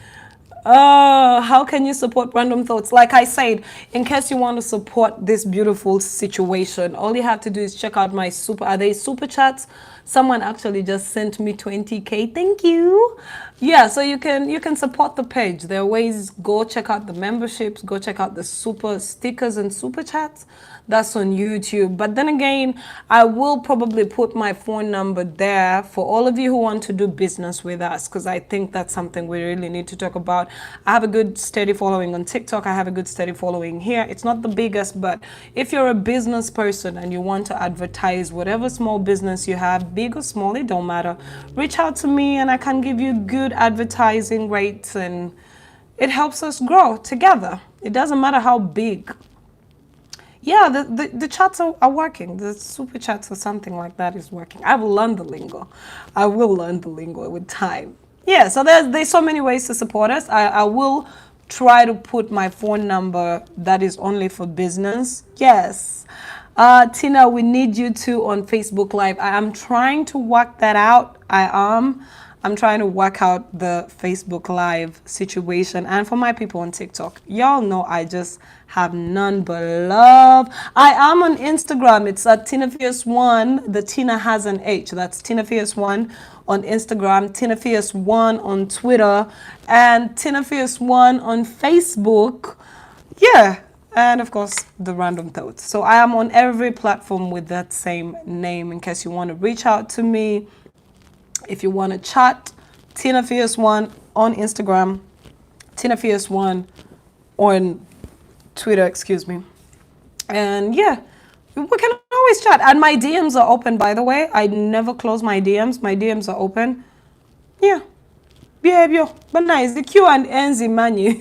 How can you support Random Thoughts? Like I said, in case you want to support this beautiful situation, all you have to do is check out my are they super chats? Someone actually just sent me 20K. Thank you. Yeah, so you can support the page. There are ways. Go check out the memberships. Go check out the super stickers and super chats. That's on YouTube. But then again, I will probably put my phone number there for all of you who want to do business with us, because I think that's something we really need to talk about. I have a good steady following on TikTok. I have a good steady following here. It's not the biggest, but if you're a business person and you want to advertise whatever small business you have, big or small, it don't matter. Reach out to me and I can give you good advertising rates, and it helps us grow together. It doesn't matter how big. Yeah, the chats are working. The super chats or something like that is working. I will learn the lingo. I will learn the lingo with time. Yeah, so there's so many ways to support us. I will try to put my phone number that is only for business. Yes. Tina, we need you too on Facebook Live. I am trying to work that out. I'm trying to work out the Facebook Live situation. And for my people on TikTok, y'all know I just have none but love. I am on Instagram. It's at Tina Fierce 1. The Tina has an H. That's Tina Fierce 1 on Instagram, Tina Fierce 1 on Twitter, and Tina Fierce 1 on Facebook. Yeah. And of course, the Random Thoughts. So I am on every platform with that same name in case you want to reach out to me. If you want to chat, Tina Fierce 1 on Instagram, Tina Fierce 1 on Twitter, excuse me. And yeah, we can always chat. And my DMs are open, by the way. I never close my DMs. My DMs are open. Yeah. Behavior, but nice. The Q and N's money.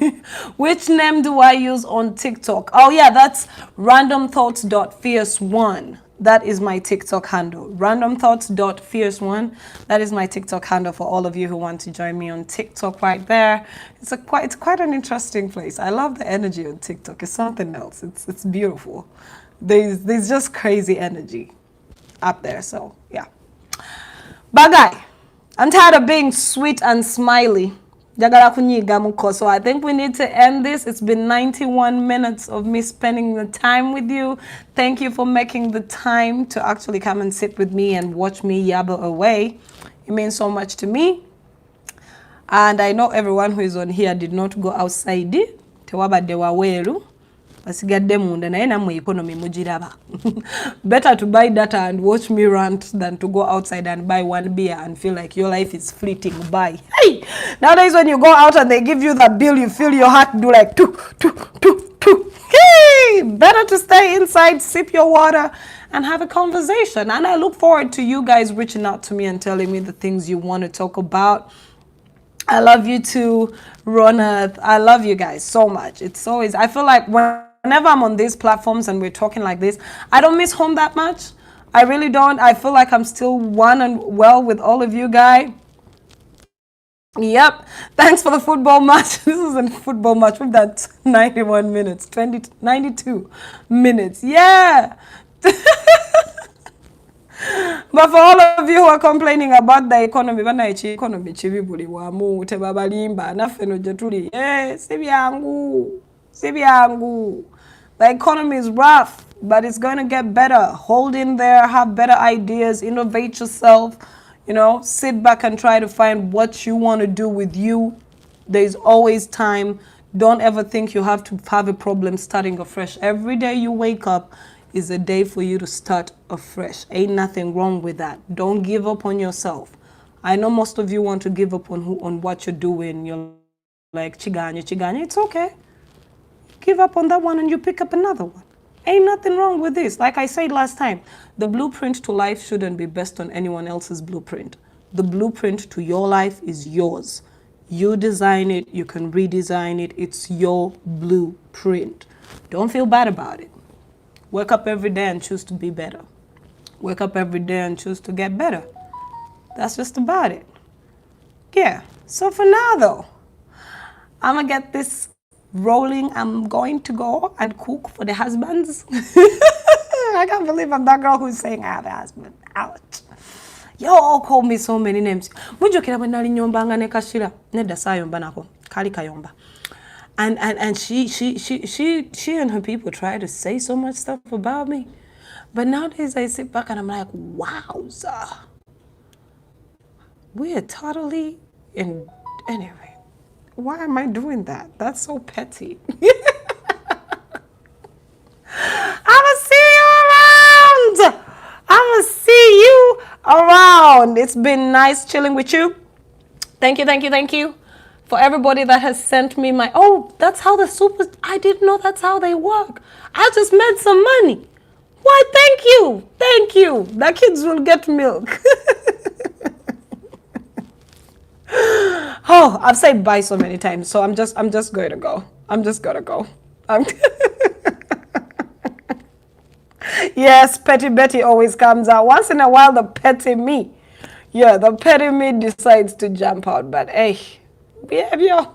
Which name do I use on TikTok? Oh yeah, that's randomthoughts.fierce1. That is my TikTok handle. Randomthoughts.fierce1. That is my TikTok handle for all of you who want to join me on TikTok right there. It's quite an interesting place. I love the energy on TikTok. It's something else. It's beautiful. There's just crazy energy up there. So yeah. Bagay. I'm tired of being sweet and smiley. So I think we need to end this. It's been 91 minutes of me spending the time with you. Thank you for making the time to actually come and sit with me and watch me yabble away. It means so much to me. And I know everyone who is on here did not go outside. Better to buy data and watch me rant than to go outside and buy one beer and feel like your life is fleeting by. Hey! Nowadays when you go out and they give you that bill, you feel your heart do like tuk, tuk, tuk, tuk. Hey! Better to stay inside, sip your water, and have a conversation. And I look forward to you guys reaching out to me and telling me the things you want to talk about. I love you too, Ronald. I love you guys so much. It's always, I feel like whenever I'm on these platforms and we're talking like this, I don't miss home that much. I really don't. I feel like I'm still one and well with all of you guys. Yep. Thanks for the football match. This isn't a football match. We've done 91 minutes, 92 minutes. Yeah. But for all of you who are complaining about the economy, economy chibibuli wamu tebabalimba nafeno jetuli sibyangu. The economy is rough, but it's going to get better. Hold in there, have better ideas, innovate yourself, you know, sit back and try to find what you want to do with you. There's always time. Don't ever think you have to have a problem starting afresh. Every day you wake up is a day for you to start afresh. Ain't nothing wrong with that. Don't give up on yourself. I know most of you want to give up on what you're doing. You're like, chiganya. It's okay. Give up on that one and you pick up another one. Ain't nothing wrong with this. Like I said last time, the blueprint to life shouldn't be based on anyone else's blueprint. The blueprint to your life is yours. You design it, you can redesign it. It's your blueprint. Don't feel bad about it. Wake up every day and choose to be better. Wake up every day and choose to get better. That's just about it. Yeah. So for now, though, I'm going to get this rolling. I'm going to go and cook for the husbands. I can't believe I'm that girl who's saying I have a husband. Ouch. You all call me so many names. And she and her people try to say so much stuff about me. But nowadays I sit back and I'm like, wowza. We are totally in, anyway. Why am I doing that? That's so petty. I'ma see you around. I'ma see you around. It's been nice chilling with you. Thank you. For everybody that has sent me my, oh, that's how the super, I didn't know that's how they work. I just made some money. Why, thank you. The kids will get milk. Oh, I've said bye so many times, so I'm just going to go. Yes, Petty Betty always comes out. Once in a while, the petty me. Yeah, the petty me decides to jump out, but hey, behavior.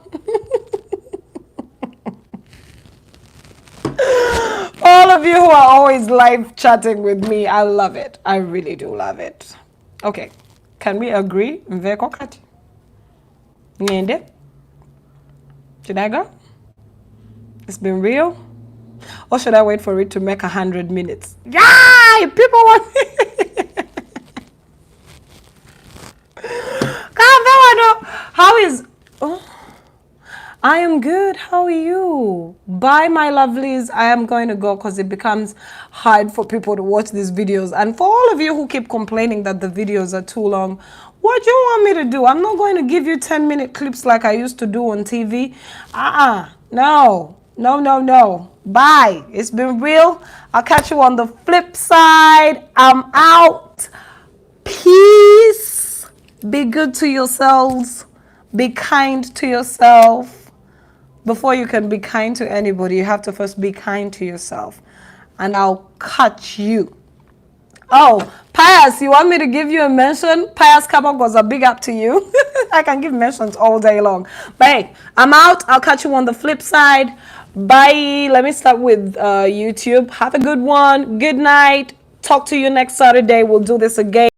All of you who are always live chatting with me, I love it. I really do love it. Okay, can we agree? Should I go? It's been real? Or should I wait for it to make 100 minutes? Yay! People want How is... Oh, I am good. How are you? Bye, my lovelies. I am going to go because it becomes hard for people to watch these videos. And for all of you who keep complaining that the videos are too long, what do you want me to do? I'm not going to give you 10-minute clips like I used to do on TV. No. Bye. It's been real. I'll catch you on the flip side. I'm out. Peace. Be good to yourselves. Be kind to yourself. Before you can be kind to anybody, you have to first be kind to yourself. And I'll catch you. Oh, Pius, you want me to give you a mention? Pius Kabak was a big up to you. I can give mentions all day long. But hey, I'm out. I'll catch you on the flip side. Bye. Let me start with YouTube. Have a good one. Good night. Talk to you next Saturday. We'll do this again.